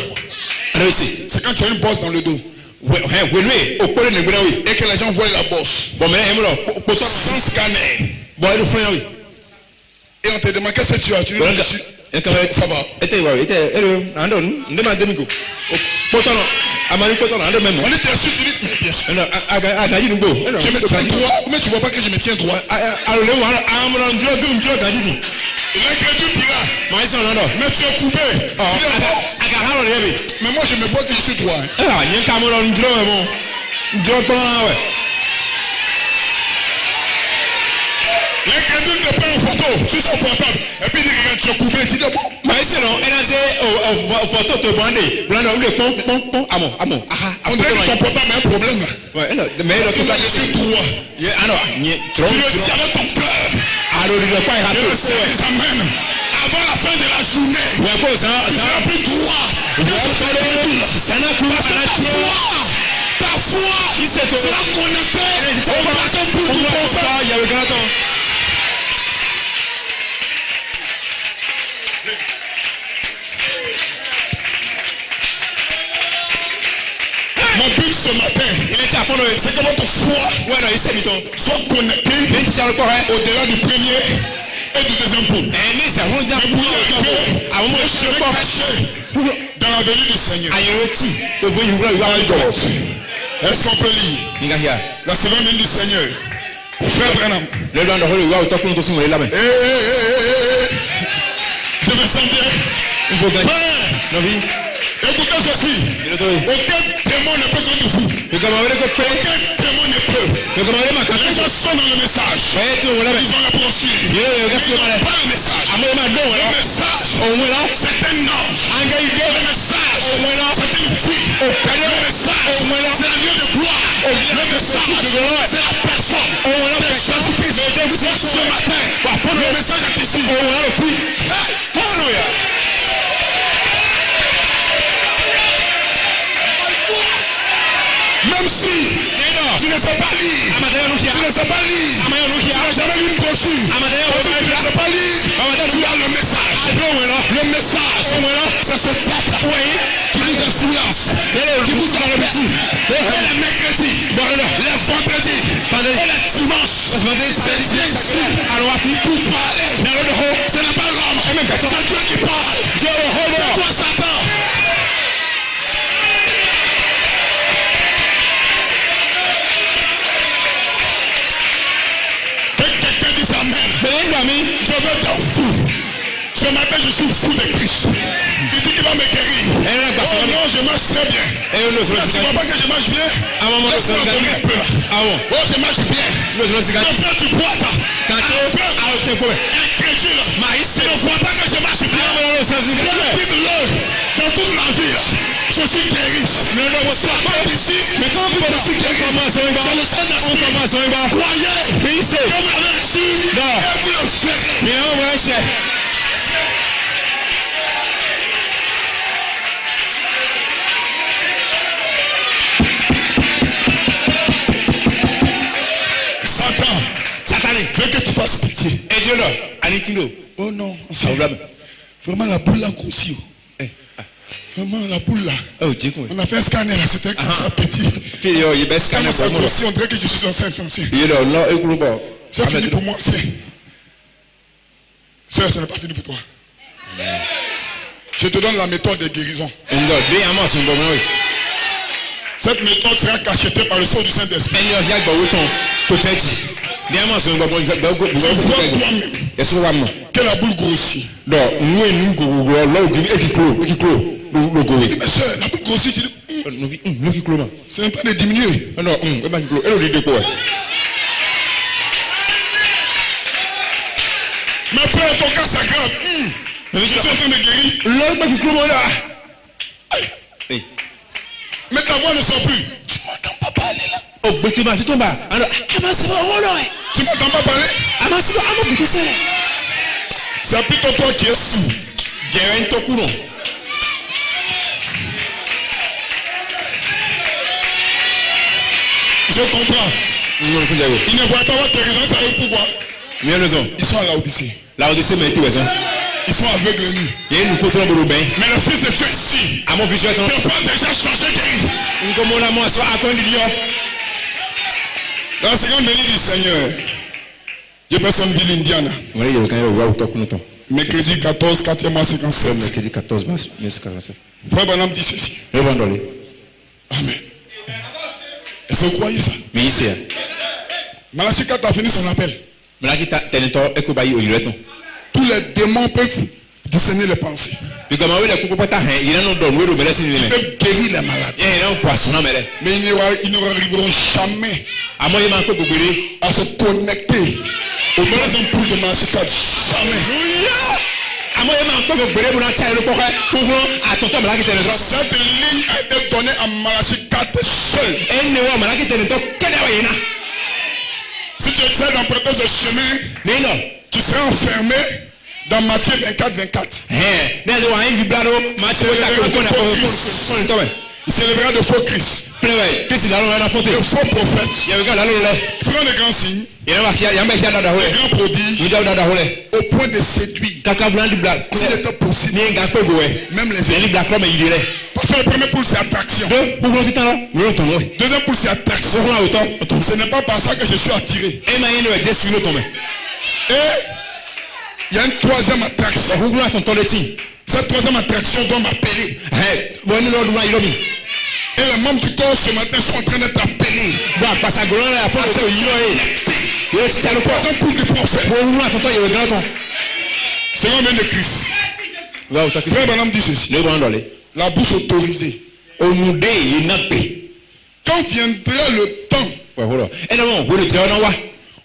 C'est quand tu as une bosse dans le dos. Et que les gens voient la bosse. Sans scanner. Et on te demande qu'est-ce que tu as? Tu dis dessus. Ça va. On était assis, tu dis bien sûr. Je me tiens droit, mais tu vois pas que je me tiens droit. L'incrédule dira, mais tu es coupé. Mais moi je me vois que je suis droit. L'incrédule te prend en photo sur son portable. Et puis il dit que tu es coupé, tu dis bon. On dirait que ton portable a un problème. Je suis droit. Tu le dis avec ton cœur. Amen. Avant la fin de la journée, tu seras plus droit. Ta foi sera connectée au placement pour du prophète. Mon but ce matin, c'est que votre foi soit connectée au-delà du premier et du deuxième coup. Mais pour y arriver, je serai caché dans la venue du Seigneur. Est-ce qu'on peut lire la seconde venue du Seigneur? Frère Branham. sens bien. Il faut gagner. Frère, Non, oui. écoutez ceci. Aucun démon ne peut contre vous. Aucun démon ne peut. Les gens sont dans le message. Ils ont la brochure. Ils n'ont pas le message. Le message, c'est un ange. Le message, c'est une fille. Le message, c'est le lieu de gloire. Le message, c'est la personne de Jésus-Christ. Ce matin, le message est ici. Alléluia. Même si tu ne sais pas lire, tu ne sais pas lire, tu n'as jamais lu une brochure, tu ne sais pas lire, tu as le message. Le message, c'est ce peuple qui vous influence, qui vous appelle. Et les mercredis, les vendredis et les dimanches, c'est ici pour parler. Ce n'est pas l'homme, c'est Dieu qui parle. C'est toi Satan. Je veux être fou. Ce matin, je suis fou de Christ. Il dit qu'il va me guérir. Oh non, je marche très bien. Tu ne vois pas que je marche bien? Laisse-moi donner un peu là. Oh, je marche bien. Le frère, tu bois là. Incrédule. Tu ne vois pas que je marche bien? Dites-le. Dans toute la vie, je suis guéri. Sois pas d'ici. Mais quand vous êtes ici guéri, je le sais d'esprit. Croyez que vous l'avez reçu. Et vous le ferez. Satan, veux que tu fasses pitié. Et Dieu là, Anitino. Oh non, vraiment la boule là grossit. Vraiment la boule là. On a fait un scanner là, c'était comme ça petit. Comment ça grossit, on dirait que je suis enceinte ancien. C'est fini pour moi, c'est. Sœur, ce n'est pas fini pour toi. Je te donne la méthode de guérison. Cette méthode sera cachetée par le sceau du Saint-Esprit. Que la boule grossit. Mais sœur, la boule grossit, tu dis, c'est en train de diminuer. Mais frère, ton cas s'aggrave. Je suis en train de guérir. Mais ta voix ne sort plus. Tu m'entends pas parler là. Tu m'entends pas parler? C'est plutôt toi qui es sourd. Je comprends. Il ne voit pas votre raison, ça veut pourquoi? Ils sont à Laodicée. Ils sont aveugles nus. Mais le Fils de Dieu ici, te fera déjà changer guéri. Dans la seconde venue du Seigneur, Jeffersonville, Indiana. Mercredi 14, 4e mois 57. Mercredi 14 mars 1947. Frère Branham dit ceci. Amen. Est-ce que vous croyez ça? Malachie 4 a fini son appel. Tous les démons peuvent discerner les pensées. Ils peuvent guérir les maladies. Mais ils n'arriveront jamais à se connecter aux bonnes ampoules de Malachie 4. Jamais. Cette ligne a été donnée à Malachie 4 seul. Si tu essaies d'emprunter ce chemin, tu seras enfermé dans Matthieu 24. Il s'élèvera de faux Christ, de faux prophètes. Il fera de grands signes, de grands prodiges, au point de séduire. S'il était possible, même les élites. Parce que le premier poule c'est attraction. Deuxième poule c'est attraction. Ce n'est pas par ça que je suis attiré. Et il y a une troisième attraction. Cette troisième attraction doit m'appeler. Et les membres du corps ce matin sont en train d'être appelés. C'est le troisième poule du prophète. C'est l'homme de Christ. Frère Branham dit ceci. La bouche autorisée. Quand viendra le temps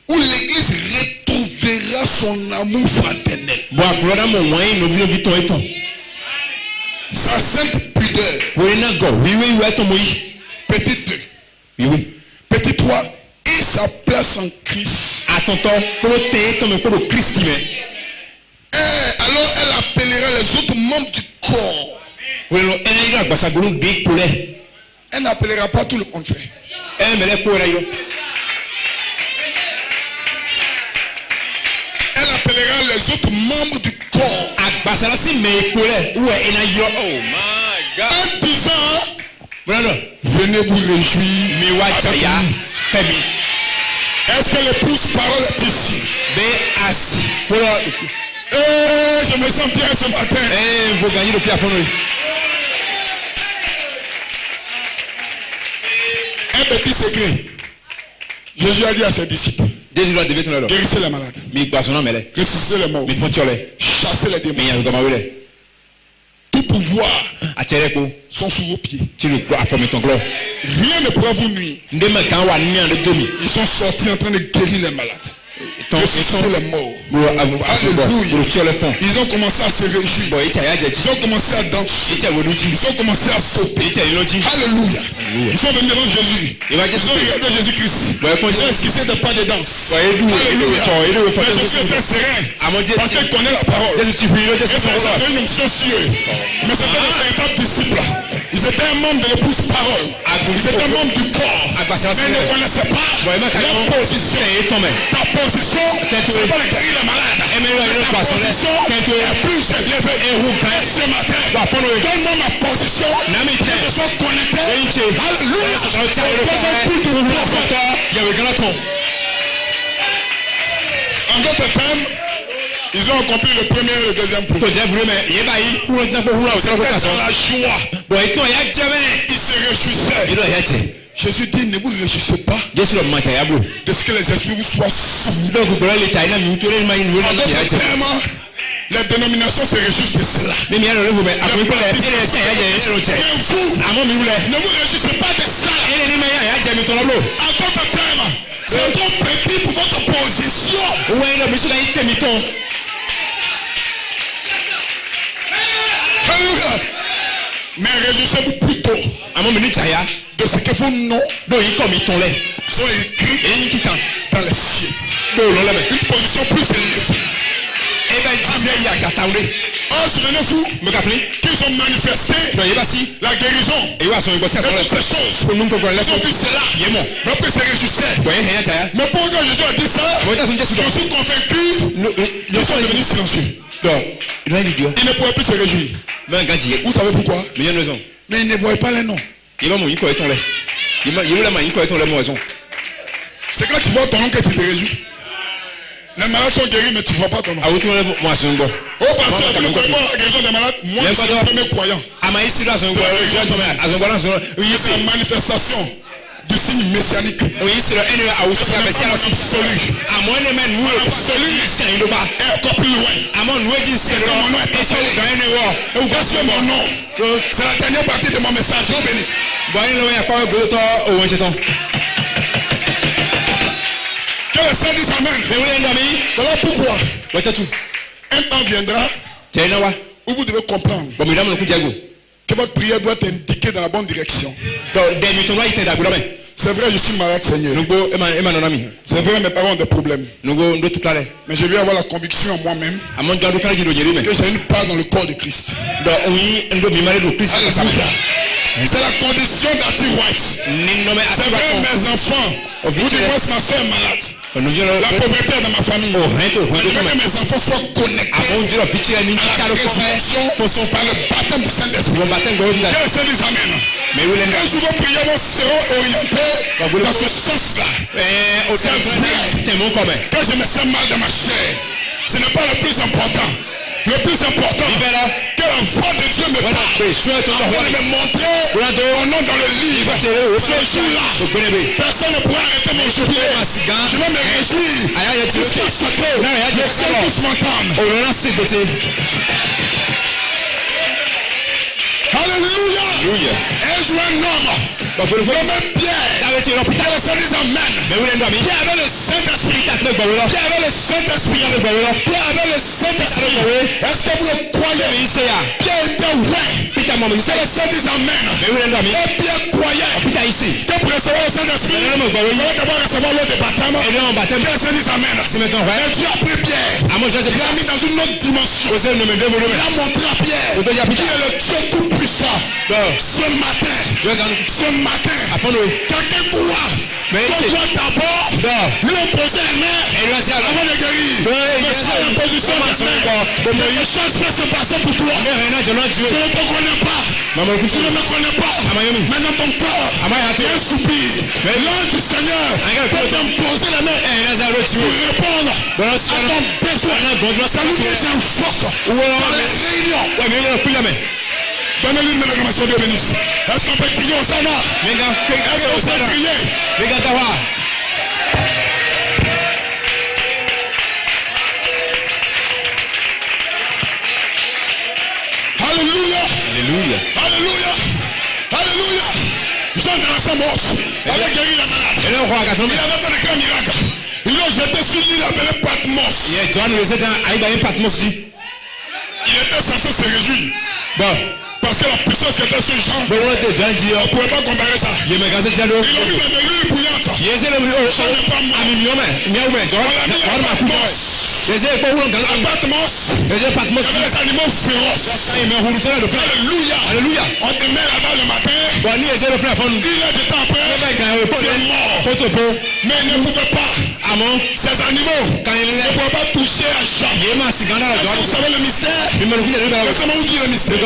où l'Église retrouvera son amour fraternel, sa sainte pudeur, petit 2, petit 3, et sa place en Christ. Alors elle appellera les autres membres du corps. Elle n'appellera pas tout le monde, frère. Elle appellera les autres membres du corps. En disant, venez vous réjouir. Est-ce que l'épouse parole est ici? Je me sens bien ce matin. Un petit secret. Jésus a dit à ses disciples, guérissez les malades, ressuscitez les morts, chassez les démons. Tout pouvoir sont sous vos pieds. Rien ne pourra vous nuire. Ils sont sortis en train de guérir les malades, ressusciter les morts. Alléluia. Ils ont commencé à se réjouir. Ils ont commencé à danser. Ils ont commencé à sauter. Alléluia. Ils sont venus devant Jésus. Ils ont regardé Jésus-Christ. Ils ont esquissé des pas de danse. Alléluia. Mais Jésus était serein parce qu'il connaît la parole. Et ça avait une onction sur eux. Mais c'était des véritables disciples. Ils étaient un membre de l'épouse parole. Ils étaient un membre du corps. Mais ils ne connaissaient pas leur position. Ta position, c'est pas de guérir les malades. Ta position est plus élevée. Et ce matin, donne-moi ma position. Que je sois connecté. Alléluia. En d'autres termes, ils ont accompli le premier et le deuxième point. C'était dans la joie. Ils se réjouissaient. Jésus dit, ne vous réjouissez pas de ce que les esprits vous soient soumis. En d'autres termes, les dénominations se réjouissent de cela. Ne vous réjouissez pas de ça. En d'autres termes, c'est trop petit pour votre position. Alléluia. Mais réjouissez-vous plutôt de ce que vos noms sont écrits dans les cieux. Une position plus élevée. Oh, souvenez-vous qu'ils ont manifesté la guérison et toutes ces choses. Ils ont vu cela. Mais après, se réjouissaient. Mais pourquoi Jésus a dit ça? Je suis convaincu. Ils sont devenus silencieux. Ils ne pouvaient plus se réjouir. Vous savez pourquoi? Mais ils ne voyaient pas les noms. C'est quand tu vois ton nom que tu te réjouis. Les malades sont guéris, mais tu ne vois pas ton nom. Oh, pasteur, tu ne connais pas la guérison des malades? Moi, je suis le premier croyant. C'est la manifestation du signe messianique. C'est mon absolu. Et encore plus loin. C'est que mon nom est appelé. Parce que mon nom, c'est la dernière partie de mon message. Je vous bénisse. Que les saints disent amen. Voilà pourquoi. Un temps viendra où vous devez comprendre que votre prière doit être indiquée dans la bonne direction. C'est vrai, je suis malade, Seigneur. C'est vrai, mes parents ont des problèmes. Mais je vais avoir la conviction en moi-même que j'ai une part dans le corps de Christ. Alléluia. C'est la condition d'Arthur White. C'est vrai, mes enfants, ou du moins ma soeur est malade. La pauvreté est dans ma famille. Je veux que mes enfants soient connectés à la résurrection par le baptême du Saint-Esprit. Que les saints disent amen. Un jour vos prières seront orientées dans ce sens-là. C'est vrai que je me sens mal dans ma chair. Ce n'est pas le plus important. Le plus important, que la voix de Dieu me parle. Avant de me montrer mon nom dans le livre. Ce jour-là, personne ne pourra arrêter mon jubilé. Je vais me réjouir jusqu'à ce que les cieux puissent m'entendre. Alléluia. Un jour, un homme, nommé Pierre, qui disent Amen. Pierre avait le Saint-Esprit. Pierre avait le Saint-Esprit. Pierre avait le Saint-Esprit. Est-ce que vous le croyez? Pierre était ouais. C'est le Saint-Esprit. Amen. Et Pierre croyait que pour recevoir le Saint-Esprit, il fallait d'abord recevoir l'eau de baptême. Pierre se dit Amen. Et Dieu a pris Pierre. Il l'a mis dans une autre dimension. Il a montré à Pierre qui est le Dieu tout-puissant. Ce matin, quelqu'un croit qu'on doit d'abord lui imposer les mains avant de guérir. Mais sans l'imposition des mains, quelque chose peut se passer pour toi. Je ne te connais pas. Tu ne me connais pas. Mais dans ton cœur, il y a un soupir. L'ange du Seigneur peut t'imposer les mains pour répondre à ton besoin. Ça nous dit c'est un phoque dans les réunions. Donnez-lui une réclamation de bénédiction. Est-ce qu'on peut crier au Sana? Est-ce qu'on peut crier? Alléluia. Alléluia. Alléluia. Alléluia. Jean de la morte avait guéri la malade. Il avait fait un grand miracle. Ils l'ont jeté sur l'île appelée Patmos. Il était censé se réjouir. Parce que la puissance qui était sur Jean, on ne pouvait pas comparer ça. Ils l'ont mis dans de l'huile bouillante. Jean n'est pas mort. On l'a mis à Patmos. Il y avait les animaux féroces. Alléluia. Alléluia. On te met là-bas le matin. 10 heures de temps après, c'est mort. Mais il ne pouvait pas. Ces animaux ne pouvaient pas toucher à Jean. Est-ce que vous savez le mystère? Laissez-moi vous dire le mystère.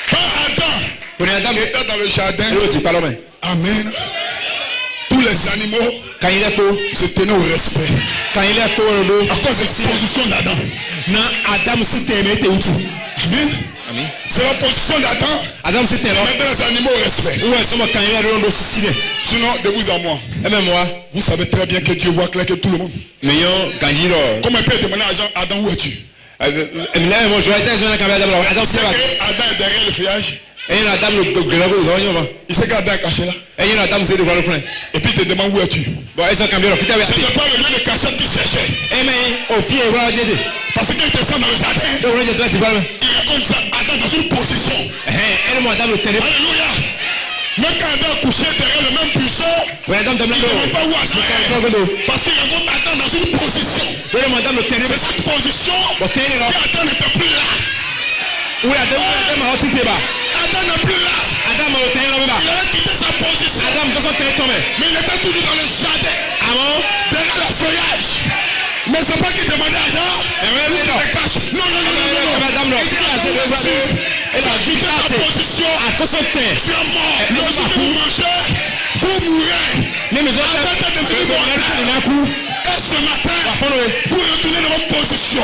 Quand Adam était dans le jardin, amen, tous les animaux se tenaient au respect à cause de la position d'Adam. Amen. C'est la position d'Adam qui mettait les animaux au respect. Sinon, de vous à moi, vous savez très bien que Dieu voit clair que tout le monde. Comment il peut demander à Jean, Adam, où es-tu? Adam est derrière le feuillage. Il sait qu'Adam est caché là. Et puis il te demande où es-tu? Ce n'est pas le lieu de cachette qu'il cherchait. Parce qu'il descend dans le jardin. Il raconte ça. Adam dans une position. Alléluia. Même quand Adam est couché derrière le même buisson, il ne demande pas où asseoir. Parce qu'il raconte Adam dans une position. C'est cette position que Adam n'était plus là. Adam n'est plus là. Il avait quitté sa position. Mais il était toujours dans le jardin. Derrière le feuillage. Mais c'est pas qu'il demandait à Adam. Il te cache. Non. Il a quitté ta position. Tu es mort. Le jour que vous mangez, vous mourrez. Adam est devenu mortel. Et ce matin, vous retournez dans votre position.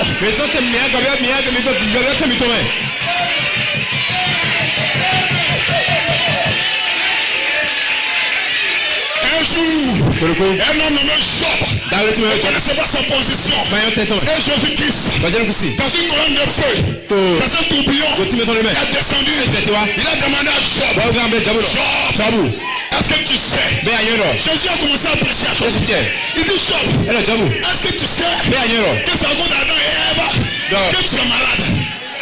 Un jour, un homme nommé Job ne connaissait pas sa position. Et Jésus-Christ, dans une colonne de feu, dans un tourbillon, il a descendu. Il a demandé à Job, est-ce que tu sais? Jésus a commencé à prêcher à Job. Il dit Job, est-ce que tu sais que c'est à cause d'Adam et Ève que tu es malade?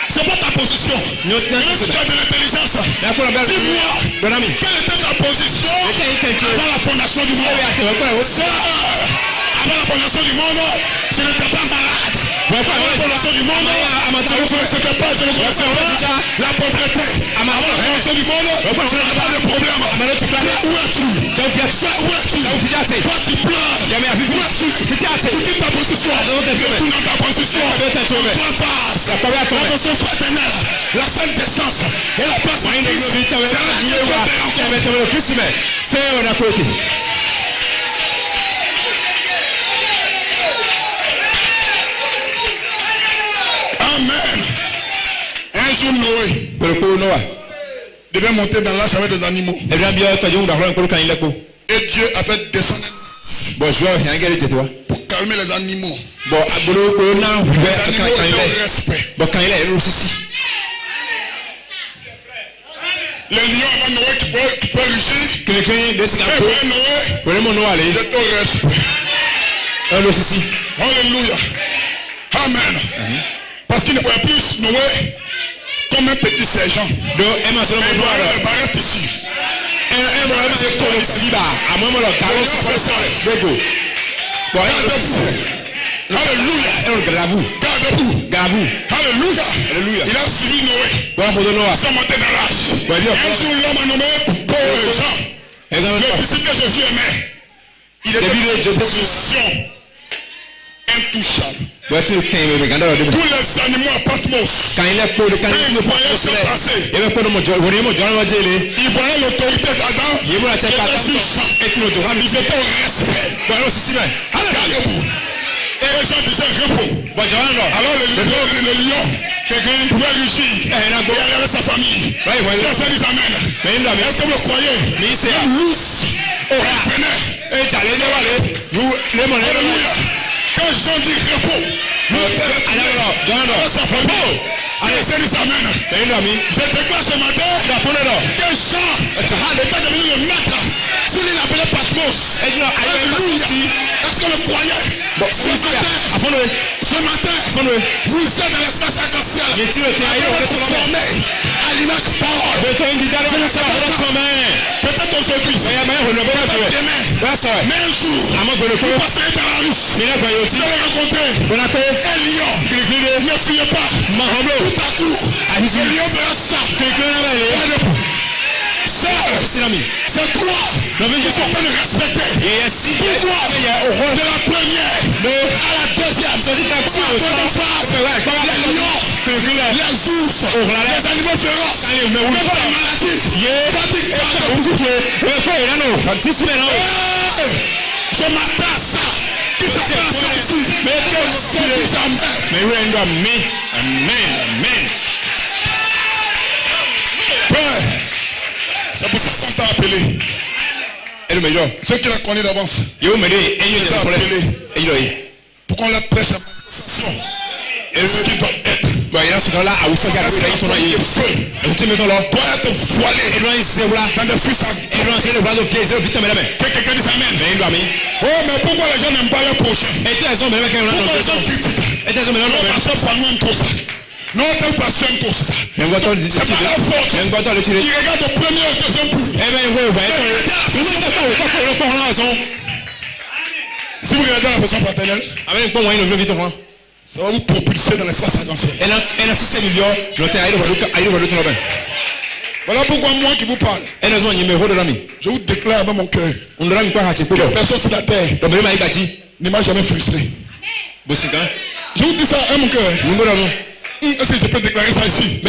C'est pas ta position. Même si tu as de l'intelligence, dis-moi, quelle était ta position avant la fondation du monde? Avant la fondation du monde, je n'étais pas malade. Avant la fondation du monde, je ne connaissais pas la pauvreté. Avant la fondation du monde, je n'avais pas de problème. Où es-tu? Toi tu pleures. Où es-tu? Tu quittes ta position. Retourne dans ta position. Toi face. L'attention fraternelle, la sainte décence et la place en Christ. C'est la côté. Amen. Un jour Noé devait monter dans l'arche avec des animaux. Et Dieu a fait descendre pour calmer les animaux. Bon, abolo na Les hubé animaux quand il étaient est. au respect. Bon, quand il est aussi. Les lions avant Noé qui peut rugir. Quelqu'un de ces gars. Et Noé, Vraiment non aller. il est au respect. Un aussi. Alléluia. Amen. Parce qu'il ne voyait plus Noé comme un petit sergent. Donc, Emma seulement Il doit voyait les barrettes ici. vraiment c'est comme ici là. À moi le carreau c'est ça. Bego. Bon, Alléluia. Gardez-vous. Gardez-vous. Gardez-vous. Alléluia. Alléluia. Il a suivi Noé. Bon, faut de Noah. Ils sont montés dans l'arche. Ouais, bien. Un jour, l'homme a nommé Jean. Le disciple que Jésus aimait. Il était en position intouchable. Tous les animaux à Patmos, Quand il est pour le quand ils voyaient se passer, il ils voyaient l'autorité d'Adam qui était sur Jean. Ils étaient au respect. Regardez-vous. Et les gens disaient repos. Alors le lion pouvait rugir. Et aller avec sa famille. Qu'est-ce qu'ils amènent? Est-ce que vous le croyez? Même l'ours revenait. Alléluia. Quand Jean dit repos, sa famille, allez, ça amène. Je déclare ce matin que Jean était devenu le maître. S'il l'appelait Patmos. Alléluia. Est-ce que vous le croyez? Ce matin, vous êtes dans l'espace arc-en-ciel. Formé à l'image parole. Peut-être aujourd'hui. Peut-être demain. Mais un jour, vous passerez dans la rue. Vous allez rencontrer un lion. Ne fuyez pas. Tout à coup, le lion fera ça. C'est toi qui sont en train de respecter. Pourquoi? De la première à la deuxième. C'est la deuxième phase. Les lions, les ours, les animaux féroces, les maladies, je m'attends à ça. Qui s'attend à ça ici? Mais amen. Frère, c'est pour ça qu'on t'a appelé. Et le meilleur. Ceux qui la connaissent d'avance. Pourquoi on la prêche à manifestation? Et ce qui doit être. Bah, il y a ce là à où ça va être feu. Et tu mets ton là. Doit être voilé. Et loin c'est là. Dans des fils à. Et loin c'est le bras de pied, c'est le vite mais quelqu'un dit amen. Mais il doit mais. Oh, mais pourquoi les gens n'aiment pas leur prochain? Et tu as raison, mais quand on a pourquoi les gens critiquent? Et tu as raison, mais non, parce que ça nous aime trop ça. Non, tel pasteur aime trop ça. Mais on va t'en dire. C'est pas la faute. On va t'en le tirer. Il regarde au premier et au deuxième bout. Eh ben, il va. Si vous regardez la personne fraternelle, ça va vous propulser dans l'espace arc-en-ciel. Voilà pourquoi moi qui vous parle, je vous déclare dans mon cœur, personne sur la terre ne m'a jamais frustré. Je vous dis ça dans mon cœur. Est-ce que je peux déclarer ça ici?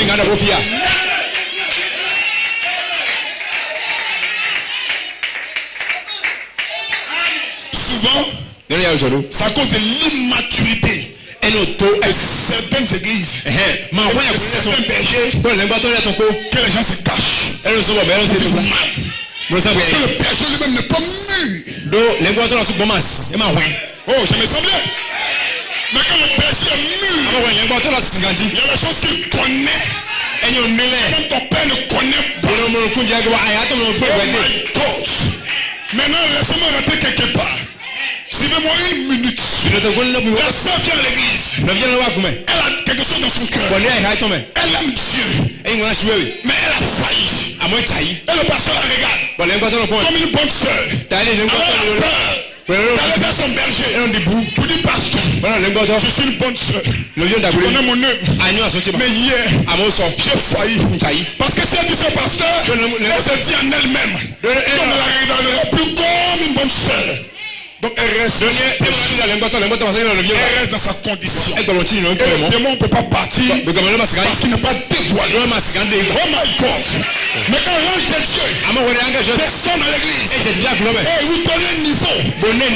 Souvent, c'est à cause de l'immaturité de certaines églises, certains bergers, que les gens se cachent. Parce que le berger lui-même n'est pas mûr. Oh, je me sens bien. Mais quand le berger est mûr, il y a des choses qu'il connaît. Quand ton père ne connaît pas. Oh my God. Maintenant, laissez-moi rentrer quelque part. Suivez-moi une minute. La sœur vient à l'église. Elle a quelque chose dans son cœur. Elle aime Dieu. Mais elle a failli. Et le pasteur la regarde comme une bonne sœur. Alors elle a peur. Elle est son berger. Pour dire pasteur, je suis une bonne sœur. Tu connais mon œuvre. Mais hier, j'ai failli. Parce que si elle dit son pasteur, elle se dit en elle-même. Comme elle la regarderait plus comme une bonne sœur. Donc elle reste dans sa condition. Et le démon ne peut pas partir parce qu'il n'est pas dévoilé. Oh my God. Mais quand l'ange de Dieu descend dans l'église et vous donnez un niveau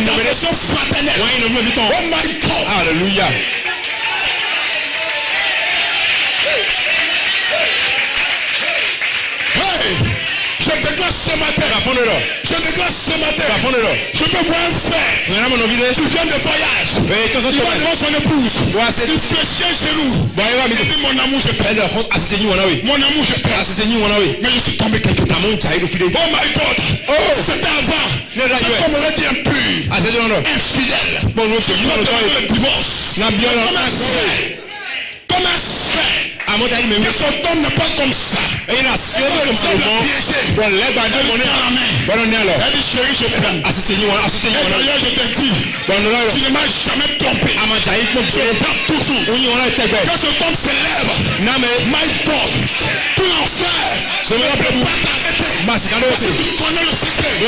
d'agression fraternelle. Oh my God. Alléluia. Hey, je déclare ce matin. Je déclare ce matin. Je peux voir un frère. Tu viens de voyage. Il va devant son épouse. Il fléchit chez nous. Il dit mon amour je t'aime. Mon amour je t'aime. Mais je suis tombé quelque part. Oh my God. C'était avant. C'est comme on aurait dit impur. Infidèle. Il va demander le divorce. Comme un frère. Que son homme n'est pas comme ça. Elle a piégé. Elle dit chérie je t'aime. Et d'ailleurs je te dis. Tu ne m'as jamais trompé. Je t'aime toujours. Que cet homme s'élève. My God. Tout l'enfer ne peut pas t'arrêter. Parce que tu connais le système.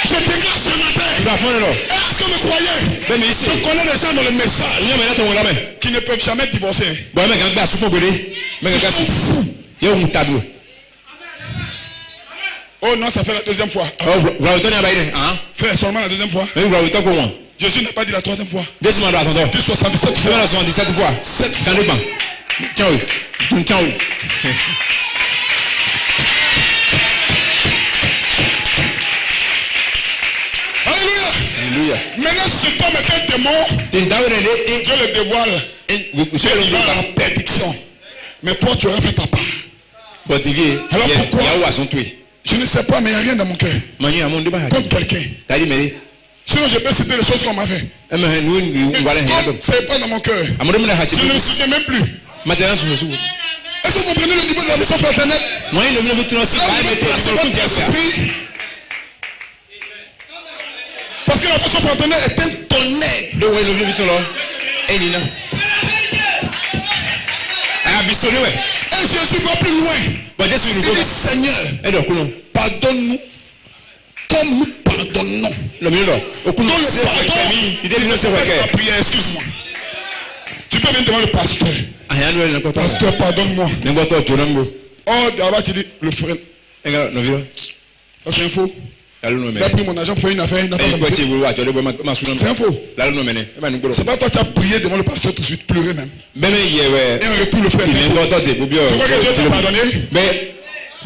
Je déclare ce matin. Est-ce que vous croyez? Je connais des gens dans le message qui ne peuvent jamais divorcer. Ils sont fous. Oh non, ça fait la deuxième fois. Frère, seulement la deuxième fois. Jésus n'a pas dit la troisième fois. Il dit 77 fois. 7 fois. Alléluia. Maintenant, cet homme est un démon. Dieu le dévoile. Il va à la perdition. Mais toi, tu aurais fait ta part. Alors pourquoi? Je ne sais pas, mais il n'y a rien dans mon cœur. Comme quelqu'un. Sinon, je peux citer les choses qu'on m'a fait. Mais comme ce n'est pas dans mon cœur, je ne me souviens même plus. Est-ce que vous comprenez le niveau de la mission fraternelle? Parce que la façon fraternelle est un tonnerre. Et Jésus va plus loin. Il dit Seigneur, pardonne-nous comme nous pardonnons. Dans le pardon, la prière, excuse-moi. Tu peux venir devant le pasteur. Pasteur, pardonne-moi. Oh, d'abord tu dis le frère. Ça c'est un faux. Il a pris mon argent pour faire une affaire, il n'a pas fait. C'est un faux. C'est pas toi qui as prié devant le pasteur tout de suite, pleurer même. Et en retour le frère. Tu crois que Dieu t'a pardonné?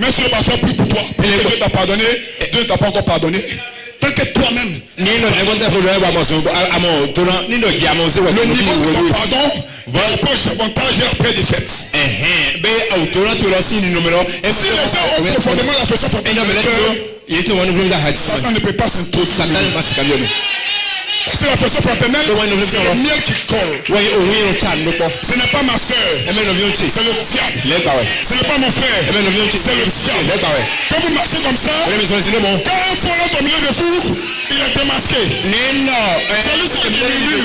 Même si le pasteur prie pour toi, Dieu t'a pardonné, Dieu ne t'a pas encore pardonné. Tant que toi-même, le niveau de ton pardon va approcher davantage et après des fêtes. Si les gens ont profondément la façon Satan ne peut pas s'introduire. C'est la façon fraternelle, c'est le miel qui colle. Ce n'est pas ma soeur, c'est le diable. Ce n'est pas mon frère, c'est le diable. Quand vous marchez comme ça, quand un follow au milieu de vous, il est démasqué. C'est lui seul qui murmure.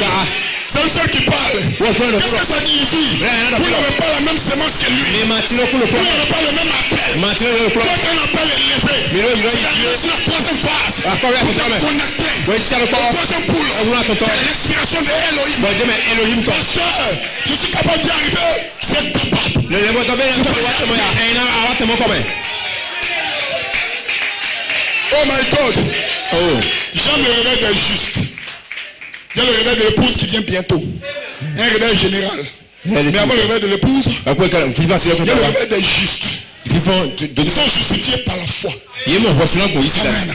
C'est le seul qui parle. Qu'est-ce que ça signifie? Vous n'avez pas la même semence que lui. Vous n'avez pas le même appel. Quand un appel est levé, c'est la troisième phase. Vous êtes connecté au troisième poule. C'est l'inspiration de Elohim. Pasteur, je suis capable d'y arriver. Tu es capable. Oh my God. Jean le réveil des justes. Il y a le réveil de l'épouse qui vient bientôt. Un réveil général. Mais avant le réveil de l'épouse, il y a le réveil des justes. Ils sont justifiés par la foi. Amen.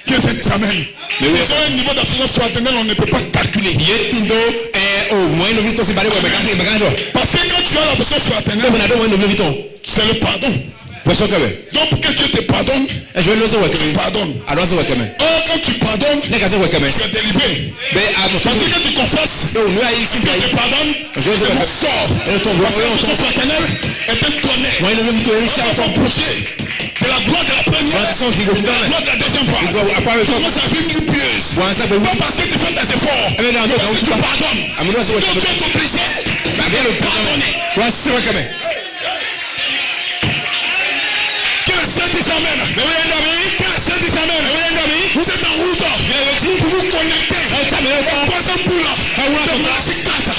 Dieu s'est amen. Ils ont un niveau d'absence fraternelle, on ne peut pas calculer. Parce que quand tu as l'absence fraternelle, c'est le pardon. Donc pour que Dieu te pardonne, tu pardonnes. Or quand tu pardonnes, tu es délivré. Parce que quand tu confesses, Dieu te pardonne, c'est mon sort. Parce que l'absence fraternelle est un tonnerre. On va approcher de la gloire de la première, de la gloire de la deuxième fois. Tu commences à vivre une pieuse. Pas parce que tu fais des efforts, mais parce que tu pardonnes. Donc tu es obligé de pardonner. Vous êtes en route. Vous vous connectez au troisième boule de Machikata.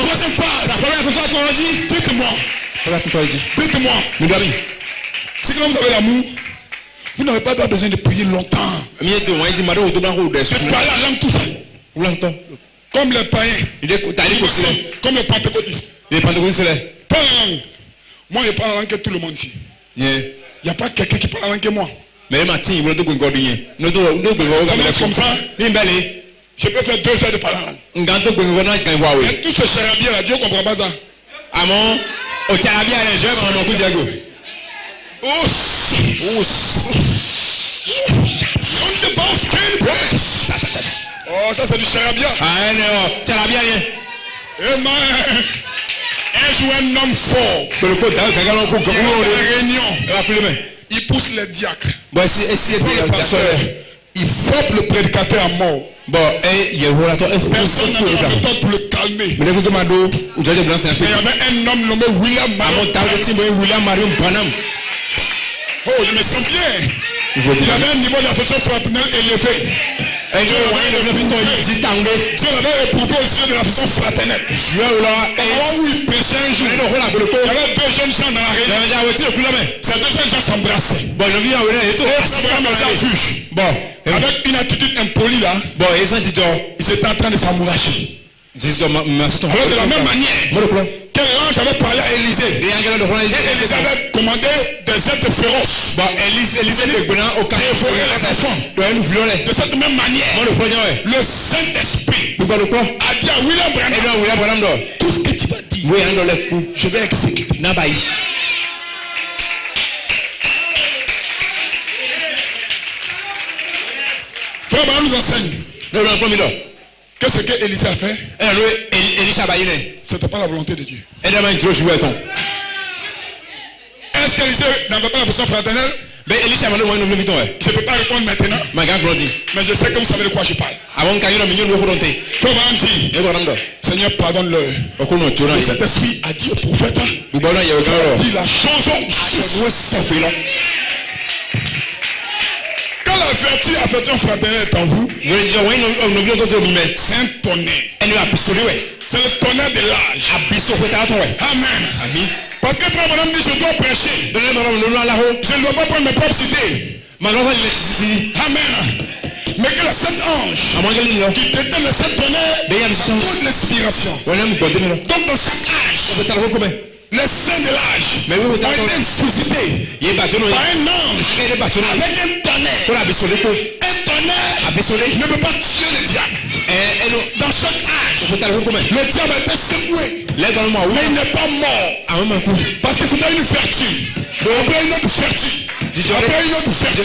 Troisième phase. Dites-moi. C'est que vous avez l'amour. Vous n'avez pas besoin de prier longtemps. De parler en langue tout ça. Comme les païens. Comme les pentecôtistes. Les pentecôtistes là. Parle la langue. Moi, je parle la langue que tout le monde ici. Il n'y a pas quelqu'un qui parle la langue que moi. Mais Martin, il veut comme ça. Je peux faire 2 heures de parler la langue. Et tout ce charabia là, Dieu ne comprend pas ça. Amon, au charabia, je vais m'en occuper Diago. Oh, ça c'est du charabia. Ah non, charabia rien. Amen. Un jour un homme fort. Réunion. Il pousse les diacres. Il frappe le prédicateur à mort. Personne n'a la méthode pour le calmer. Il y avait un homme nommé William Marion Branham. Oh, je me sens bien. Il avait un niveau d'affection fraternelle élevé. Dieu l'avait éprouvé au sujet de l'affection fraternelle. Et là où il prêchait un jour, il y avait 2 jeunes gens dans la réunion. Ces 2 jeunes gens s'embrassaient. Avec une attitude impolie là, ils étaient en train de s'amouracher. Alors de la même manière, quel ange avait parlé à Élisée, et Élisée avait commandé des êtres féroces. Élisée dévorait les enfants. De cette même manière, le Saint-Esprit a dit à William Branham, tout ce que tu vas dire, je vais exécuter. Frère Branham nous enseigne. Qu'est-ce que Élisée a fait? C'était pas la volonté de Dieu. Est-ce qu'Élisée n'avait pas la façon fraternelle? Je ne peux pas répondre maintenant. Mais je sais que vous savez de quoi je parle. Seigneur, pardonne-leur. Le Saint-Esprit a dit au prophète, tu as dit la chose juste. Quand la vertu affection fraternelle est en vous, c'est un tonnerre. C'est le tonnerre de l'âge. Amen. Parce que frère Madame dit, je dois prêcher. Je ne dois pas prendre mes propres idées. Amen. Mais que le Saint-Ange qui détient le Saint-Tonnerre donne l'inspiration. Donc dans chaque âge, les saints de l'âge ont été suscités par un ange avec un tonnerre. Un tonnerre ne peut pas tuer le diable. Dans chaque âge, le diable a été secoué, mais il n'est pas mort. Parce que c'était une vertu. Après une autre vertu. Après une autre vertu.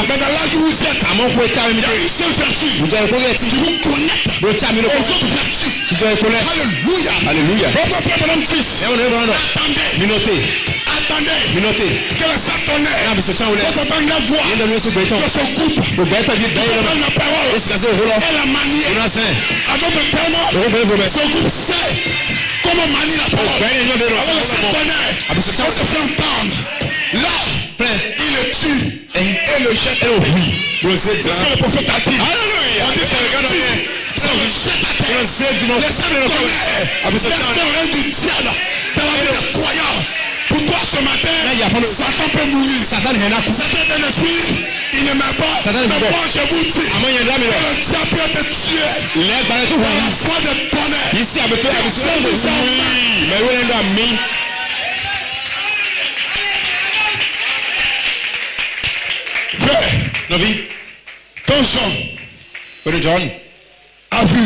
Mais dans l'âge où vous êtes, il y a une seule vertu qui vous connecte aux autres vertus. Alléluia. Alléluia. Votre frère Madame fils, attendez que le Saint-Tonnerre puisse entendre la voix de son couple, entendre la parole et la manière. À d'autres termes, son couple sait comment manier la parole. Alors le Saint-Tonnerre va se faire entendre. Là, il le tue et le jette. C'est ce que le prophète a dit. Alléluia. On dit c'est le jette à terre. Le Saint-Tonnerre du diable dans la vie des croyants. Pour toi ce matin, Satan peut mourir. Satan est un esprit, il ne meurt pas. Mais moi je vous dis, que le diable peut te tuer dans la foi de tonnerre. Frère, quand Jean a vu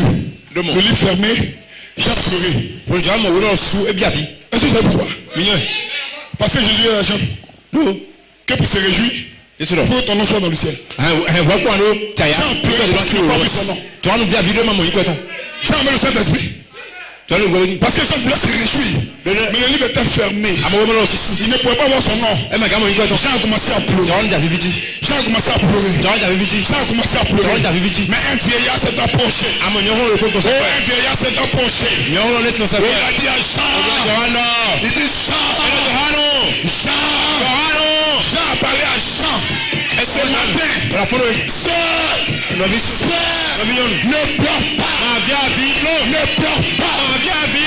le livre fermé, j'ai pleuré. Est-ce que vous savez pourquoi? Parce que Jésus est l'argent. Que pour se réjouir, il faut que ton nom soit dans le ciel. Jean pleure parce qu'il n'a pas vu son nom. Jean met le Saint-Esprit. Parce que Jean voulait se réjouir. Mais le livre était fermé. Il ne pouvait pas voir son nom. Jean a commencé à pleurer. Jean a commencé à pleurer. Mais un vieillard s'est approché. Un vieillard s'est approché. Il a dit à Jean. Il dit Jean a parlé à Jean. Et ce matin, sœur, ne pleure pas. Ne pleure pas.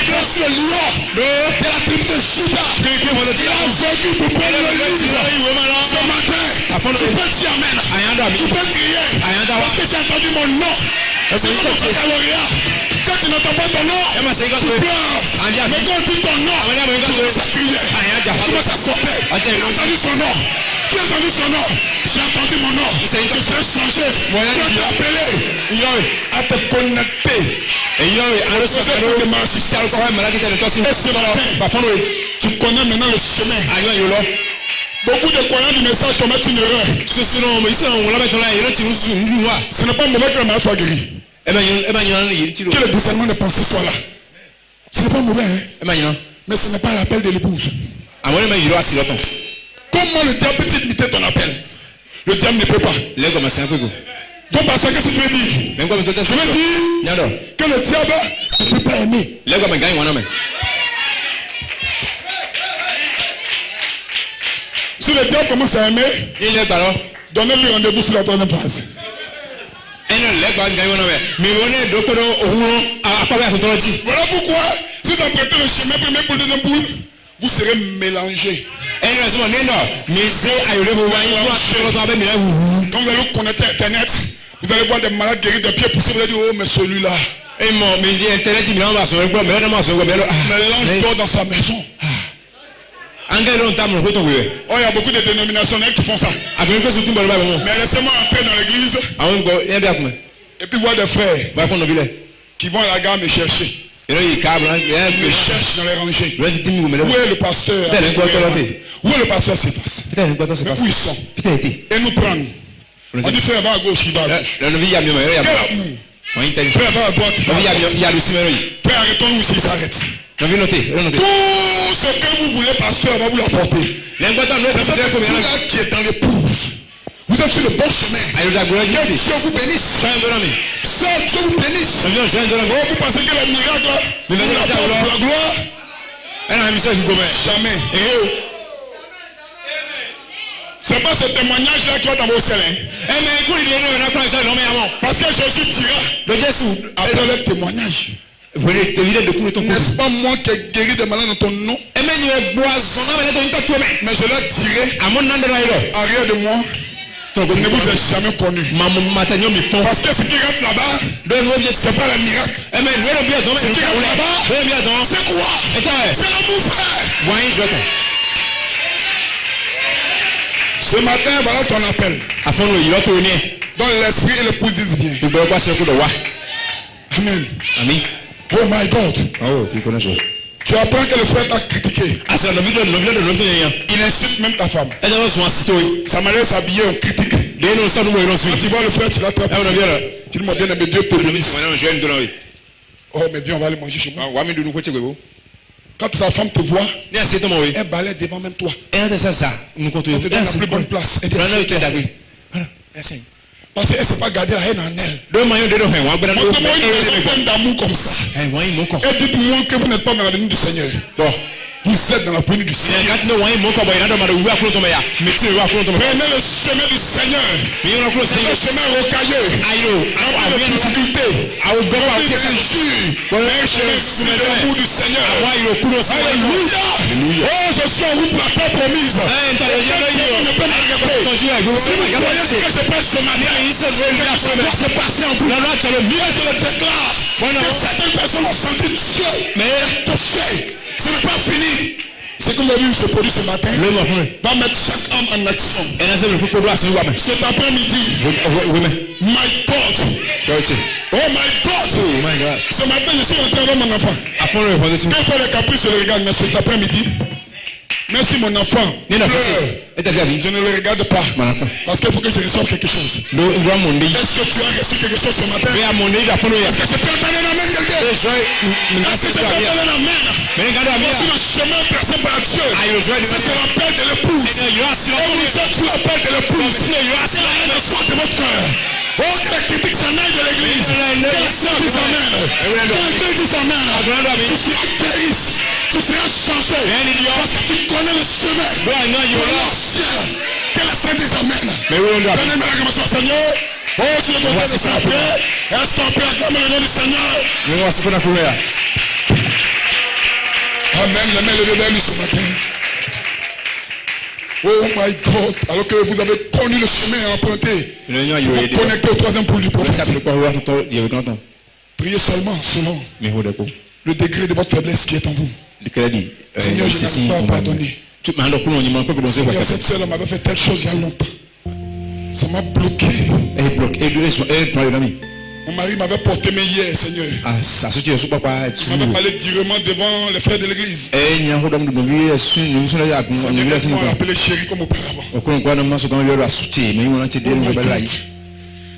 Parce que le lion de la tribu de Juda, il a vaincu pour prendre le livre. Ce matin, tu peux dire amen. Tu peux crier. Parce que j'ai entendu mon nom. C'est comme Baccalauréat. quand tu n'entends pas ton nom, tu pleures. Mais quand on dit ton nom, tu commences à crier. Tu commences à sauter. J'ai entendu son nom. J'ai entendu son nom. J'ai entendu mon nom. Je serai changé. Tu vas t'appeler à te connecter. Et ce matin, tu connais maintenant le chemin. Beaucoup de croyants du message commettent une erreur. Ce n'est pas mauvais que le malade soit guéri. Que le discernement de pensée soit là. Ce n'est pas mauvais, hein? Mais ce n'est pas l'appel de l'épouse. Comment le diable peut imiter ton appel? Le diable ne peut pas. Bon, parce que qu'est-ce que tu veux dire? Je veux dire que le diable ne peut pas aimer. Si le diable commence à aimer, donnez-lui rendez-vous sur la troisième phase. Voilà pourquoi, si vous empruntez le chemin premier pour le deuxième poule, vous serez mélangés. Quand vous allez vous connecter à Internet, vous allez voir des malades guéris des pieds poussés, vous allez dire, oh mais celui-là. Mélange d'or dans sa maison. Oh, il y a beaucoup de dénominationnels qui font ça. Mais laissez-moi entrer dans l'église et puis voir des frères qui vont à la gare me chercher. Ils me cherchent dans les rangées. Où est le pasteur? Où est le pasteur Cephas? Où ils sont? Et nous prendre. On dit frère va à gauche, il va à gauche. Quel amour? Frère va à droite, il va à droite. Frère arrêtons-nous ici, il s'arrête. Tout ce que vous voulez, pasteur, va vous l'apporter. C'est celui-là qui est dans l'épouse. Vous êtes sur le bon chemin. Que Dieu vous bénisse. Dieu vous bénisse. Oh, vous pensez que le miracle, vous apporte la gloire? Jamais. C'est pas ce témoignage-là qui va dans vos selles. Parce que Jésus dira après le témoignage. N'est-ce pas moi qui ai guéri des malades dans ton nom? Mais je leur dirai, arrière de moi, je ne vous ai jamais connu. Parce que ce qui rentre là-bas, c'est pas le miracle. Ce qui rentre là-bas, c'est quoi? C'est l'amour, frère. Ce matin, voilà ton appel. Dans l'esprit et l'épouse disent bien. Amen. Amen. Oh my God. Tu apprends que le frère t'a critiqué. Il insulte même ta femme. Ça m'a l'air s'habiller, on critique. Quand tu vois le frère, tu l'attrapes. Tu lui dis, mais Dieu te bénisse. Oh, mais viens, on va aller manger chez moi. Quand sa femme te voit, elle balaie devant même toi. Elle te donne la plus bonne place. Parce qu'elle ne s'est pas gardée la haine en elle. Montrez-moi une raison d'amour comme ça. Et dites-moi que vous n'êtes pas dans la venue du Seigneur. Vous êtes dans la venue du Seigneur. Prenez le chemin du Seigneur. C'est le chemin rocailleux. Avec difficulté. L'amour du Seigneur. Alléluia. Oh, je suis en route pour la terre promise. Ne peut m'arrêter. Si vous croyez ce que je prêche ce matin, ça doit se passer en vous. Je le déclare que certaines personnes ont senti Dieu touché. Ce n'est pas fini. Ce que vous avez vu se produire ce matin va mettre chaque âme en action. Cet après-midi, my God. Oh my God. Ce matin, je suis en train de voir mon enfant. Quand il fait le caprice, je le regarde, mais cet après-midi, même si mon enfant pleure, je ne le regarde pas. Parce qu'il faut que je reçoive quelque chose. Est-ce que tu as reçu quelque chose ce matin? Est-ce que je peux entendre un amen quelqu'un? Est-ce que je peux entendre un amen? Voici le chemin tracé par Dieu. C'est l'appel de l'épouse. Et vous êtes sous l'appel de l'épouse. C'est la haine de sorte de votre cœur. Oh, que la critique s'en aille de l'église. Que la sœur dise amen. Que la dise amen. Tu seras guéri. Tu seras changé. Parce que tu connais le chemin. Pour le ciel. Que la sœur dise amen. Donnez-moi l'acclamation au Seigneur. Oh, sur le côté de sa prière. Est-ce qu'on peut acclamer le nom du Seigneur? Amen. La main levée vers lui ce matin. Oh my God. Alors que vous avez connu le chemin à emprunter. Vous connectez au troisième poule du prophète. Priez seulement selon le degré de votre faiblesse qui est en vous. Seigneur, je n'arrive pas à pardonner. Seigneur, cette sœur m'avait fait telle chose il y a longtemps. Ça m'a bloqué. Mon mari m'avait porté mes hier, Seigneur. Il m'avait parlé durement devant les frères de l'église. Seigneur, laisse-moi l'appeler chéri comme auparavant.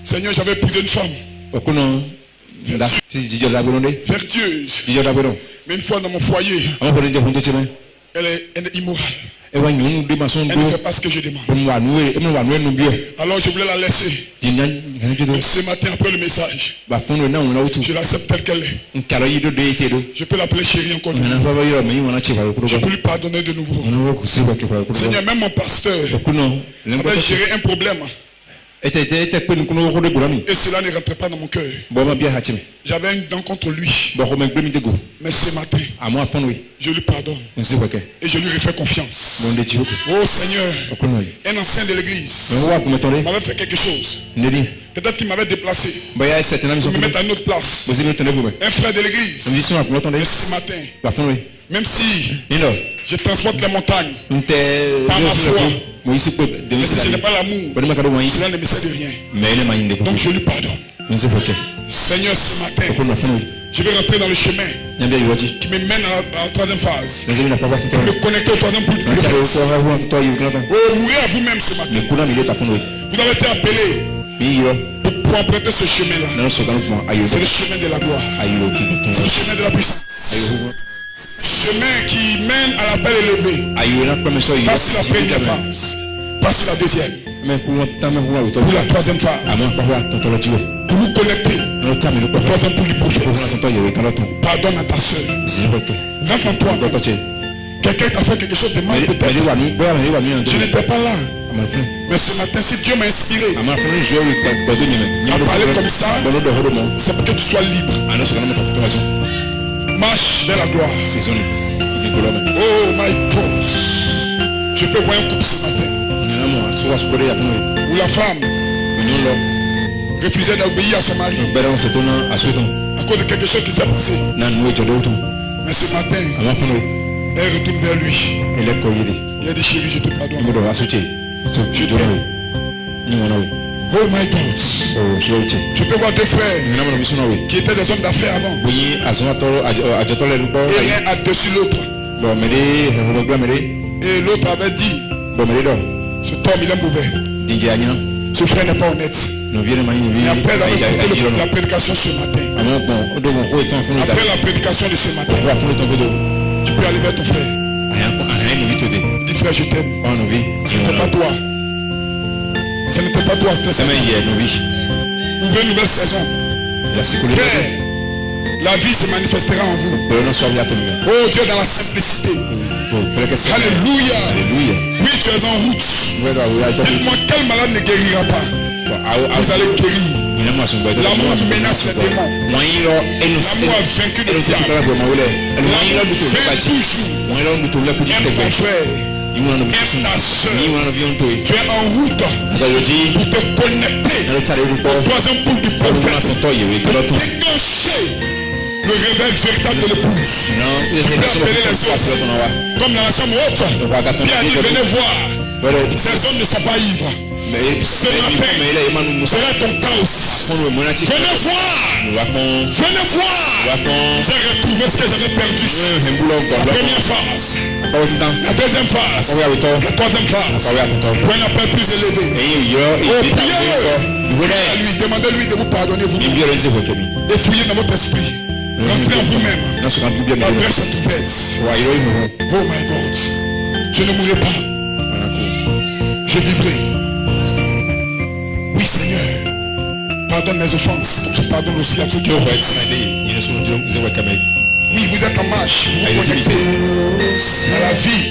Seigneur, j'avais épousé une femme vertueuse. Mais une fois dans mon foyer, elle est immorale. Elle ne fait pas ce que je demande. Alors je voulais la laisser. Mais ce matin après le message, je l'accepte telle qu'elle est. Je peux l'appeler chérie encore. Je peux lui pardonner de nouveau. Seigneur, même mon pasteur avait géré un problème. Et cela ne rentrait pas dans mon cœur. J'avais une dent contre lui. Mais ce matin, je lui pardonne. Et je lui refais confiance. Oh Seigneur, un ancien de l'église m'avait fait quelque chose. Peut-être qu'il m'avait déplacé pour me mettre à une autre place. Un frère de l'église. Mais ce matin, même si je transporte les montagnes par ma foi, mais si je n'ai pas l'amour, cela ne me sert de rien. Donc je lui pardonne. Seigneur, ce matin, je vais rentrer dans le chemin qui me mène à la troisième phase. Pour me connecter au troisième pôle du prophète. Oh, mourrez à vous-même ce matin. Vous avez été appelé pour emprunter ce chemin-là. C'est le chemin de la gloire. C'est le chemin de la puissance. Chemin qui mène à la belle élevée. Pas sur la première phase, pas sur la deuxième. Pour la troisième phase. Pour vous connecter au troisième pôle du prophète. Pardonne à ta soeur. Rentre en toi. Quelqu'un t'a fait quelque chose de mal peut-être. Je n'étais pas là. Mais ce matin, si Dieu m'a inspiré à parler comme ça, c'est pour que tu sois libre. Marche vers la gloire. Oh my God. Je peux voir un couple ce matin où la femme refusait d'obéir à son mari à cause de quelque chose qui s'est passé. Mais ce matin, elle retourne vers lui. Il a dit chérie, je te pardonne. Je t'aime. Oh my God. Je peux voir deux frères qui étaient des hommes d'affaires avant. Et l'un a-dessus l'autre. Et l'autre avait dit, ce homme il est mauvais. Ce frère n'est pas honnête. Et après la prédication ce matin, après la prédication de ce matin, tu peux aller vers ton frère. Dis frère, je t'aime. Ce n'était pas toi. Ce n'était pas toi, c'était ça. Ouvrez une nouvelle saison. Frère, la vie se manifestera en vous. Oh Dieu, dans la simplicité. Alléluia. Oui, tu es en route. Dites-moi, quel malade ne guérira pas? Vous allez guérir. L'amour menace les démons. L'amour a vaincu le diable. L'amour vainc toujours. Aime ton frère. Aime ta soeur. Tu es en route pour te connecter au troisième pôle du prophète. Pour déclencher le réveil véritable de l'épouse. Tu peux appeler les autres. Comme dans la chambre haute. Pierre dit, venez voir. Ces hommes ne sont pas ivres. Ce matin, sera ton cas aussi. Venez voir. Venez voir. J'ai retrouvé ce que j'avais perdu. La première phase. La deuxième phase. La troisième phase. Pour un appel plus élevé. Oh, priez-le. Demandez-lui de vous pardonner vous-même. Et fouillez dans votre esprit. Rentrez en vous-même. La brèche est ouverte. Oh my God. Je ne mourrai pas. Je vivrai. Oui Seigneur. Pardonne mes offenses. Je pardonne aussi à tous qui ont fait. Oui, vous êtes en marche. Vous connectez à la vie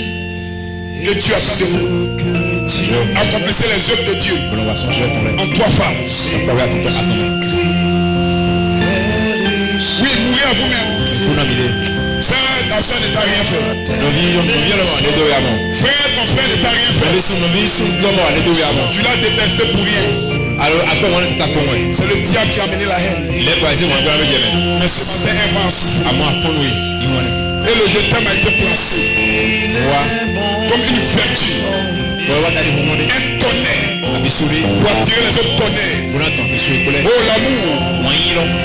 que Dieu attend de vous. Accomplissez les œuvres de Dieu en trois phases. Oui, mourrez à vous-même. C'est ta soeur ne t'a rien fait. Frère, ton frère ne t'a rien fait. Tu l'as détesté pour rien. C'est le diable qui a amené la haine. Mais ce matin, elle va en souffrir. Et le je t'aime a été placé comme une vertu, un tonnerre pour attirer les autres tonnerres. Oh, l'amour,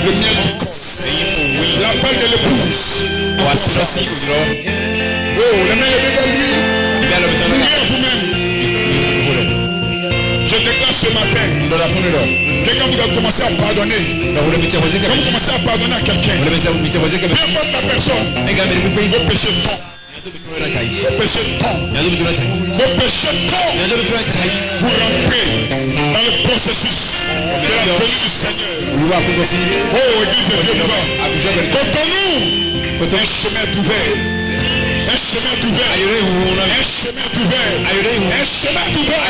le miel du corps, l'appel de l'épouse. Oh, les mains levées vers lui, priez vous-même. Je déclare ce matin que quand vous avez commencé à pardonner, quand vous commencez à pardonner à quelqu'un, peu importe la personne, vos péchés tombent. Vos péchés tombent. Vos péchés tombent. Vous rentrez dans le processus de la venue du Seigneur. Oh, Église de Dieu vivant. Comptons-nous. Un chemin est ouvert. Un chemin est ouvert. Un chemin est ouvert. Un chemin est ouvert.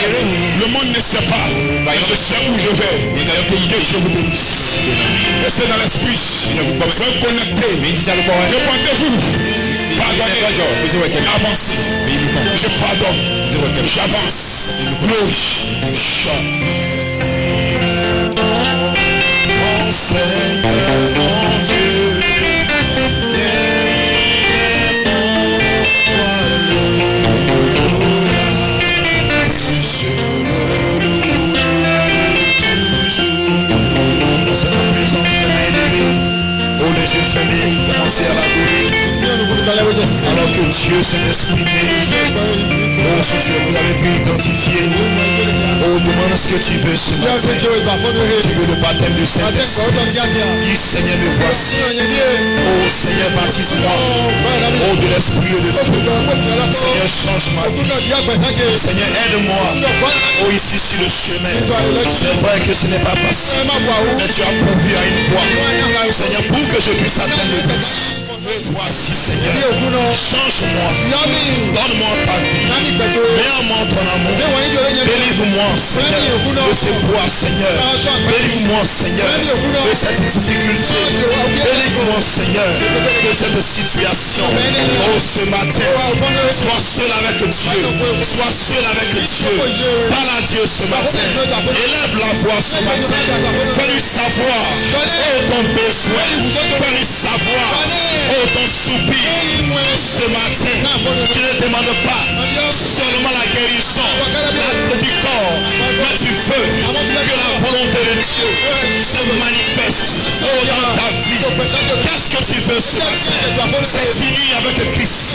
Le monde ne sait pas. Mais je sais où je vais. Que Dieu vous bénisse. Restez dans l'esprit. Soyez connectés. Répondez-vous. Pardonnez. Avancez. Je pardonne. J'avance. Gloire. Mon Seigneur, mon Dieu. C'est la présence de l'ennemi. Oh, les yeux fermés, commencez à l'adorer. Alors que Dieu s'est exprimé. Oh, si tu vous avez vu identifié. Oh, demande ce que tu veux ce matin. Tu veux le baptême du Saint-Esprit. Dis Seigneur, me voici. Oh Seigneur, baptise-moi. Oh, de l'esprit et de feu. Seigneur, change ma vie. Seigneur, aide-moi. Oh, ici sur le chemin. C'est vrai que ce n'est pas facile. Mais tu as pourvu à une voie. Seigneur, pour que je puisse atteindre le but. Voici Seigneur, change-moi, donne-moi ta vie, mets-en-moi ton amour, délivre-moi Seigneur de ce poids Seigneur, délivre-moi Seigneur de cette difficulté, délivre-moi Seigneur de cette situation. Oh, ce matin, sois seul avec Dieu, sois seul avec Dieu, parle à Dieu ce matin, élève la voix ce matin, fais-lui savoir, oh ton besoin, fais-lui savoir, oh ton soupir. Ce matin, tu ne demandes pas seulement la guérison du corps, mais tu veux que la volonté de Dieu se manifeste dans ta vie. Qu'est-ce que tu veux ce matin? C'est t'unir avec Christ.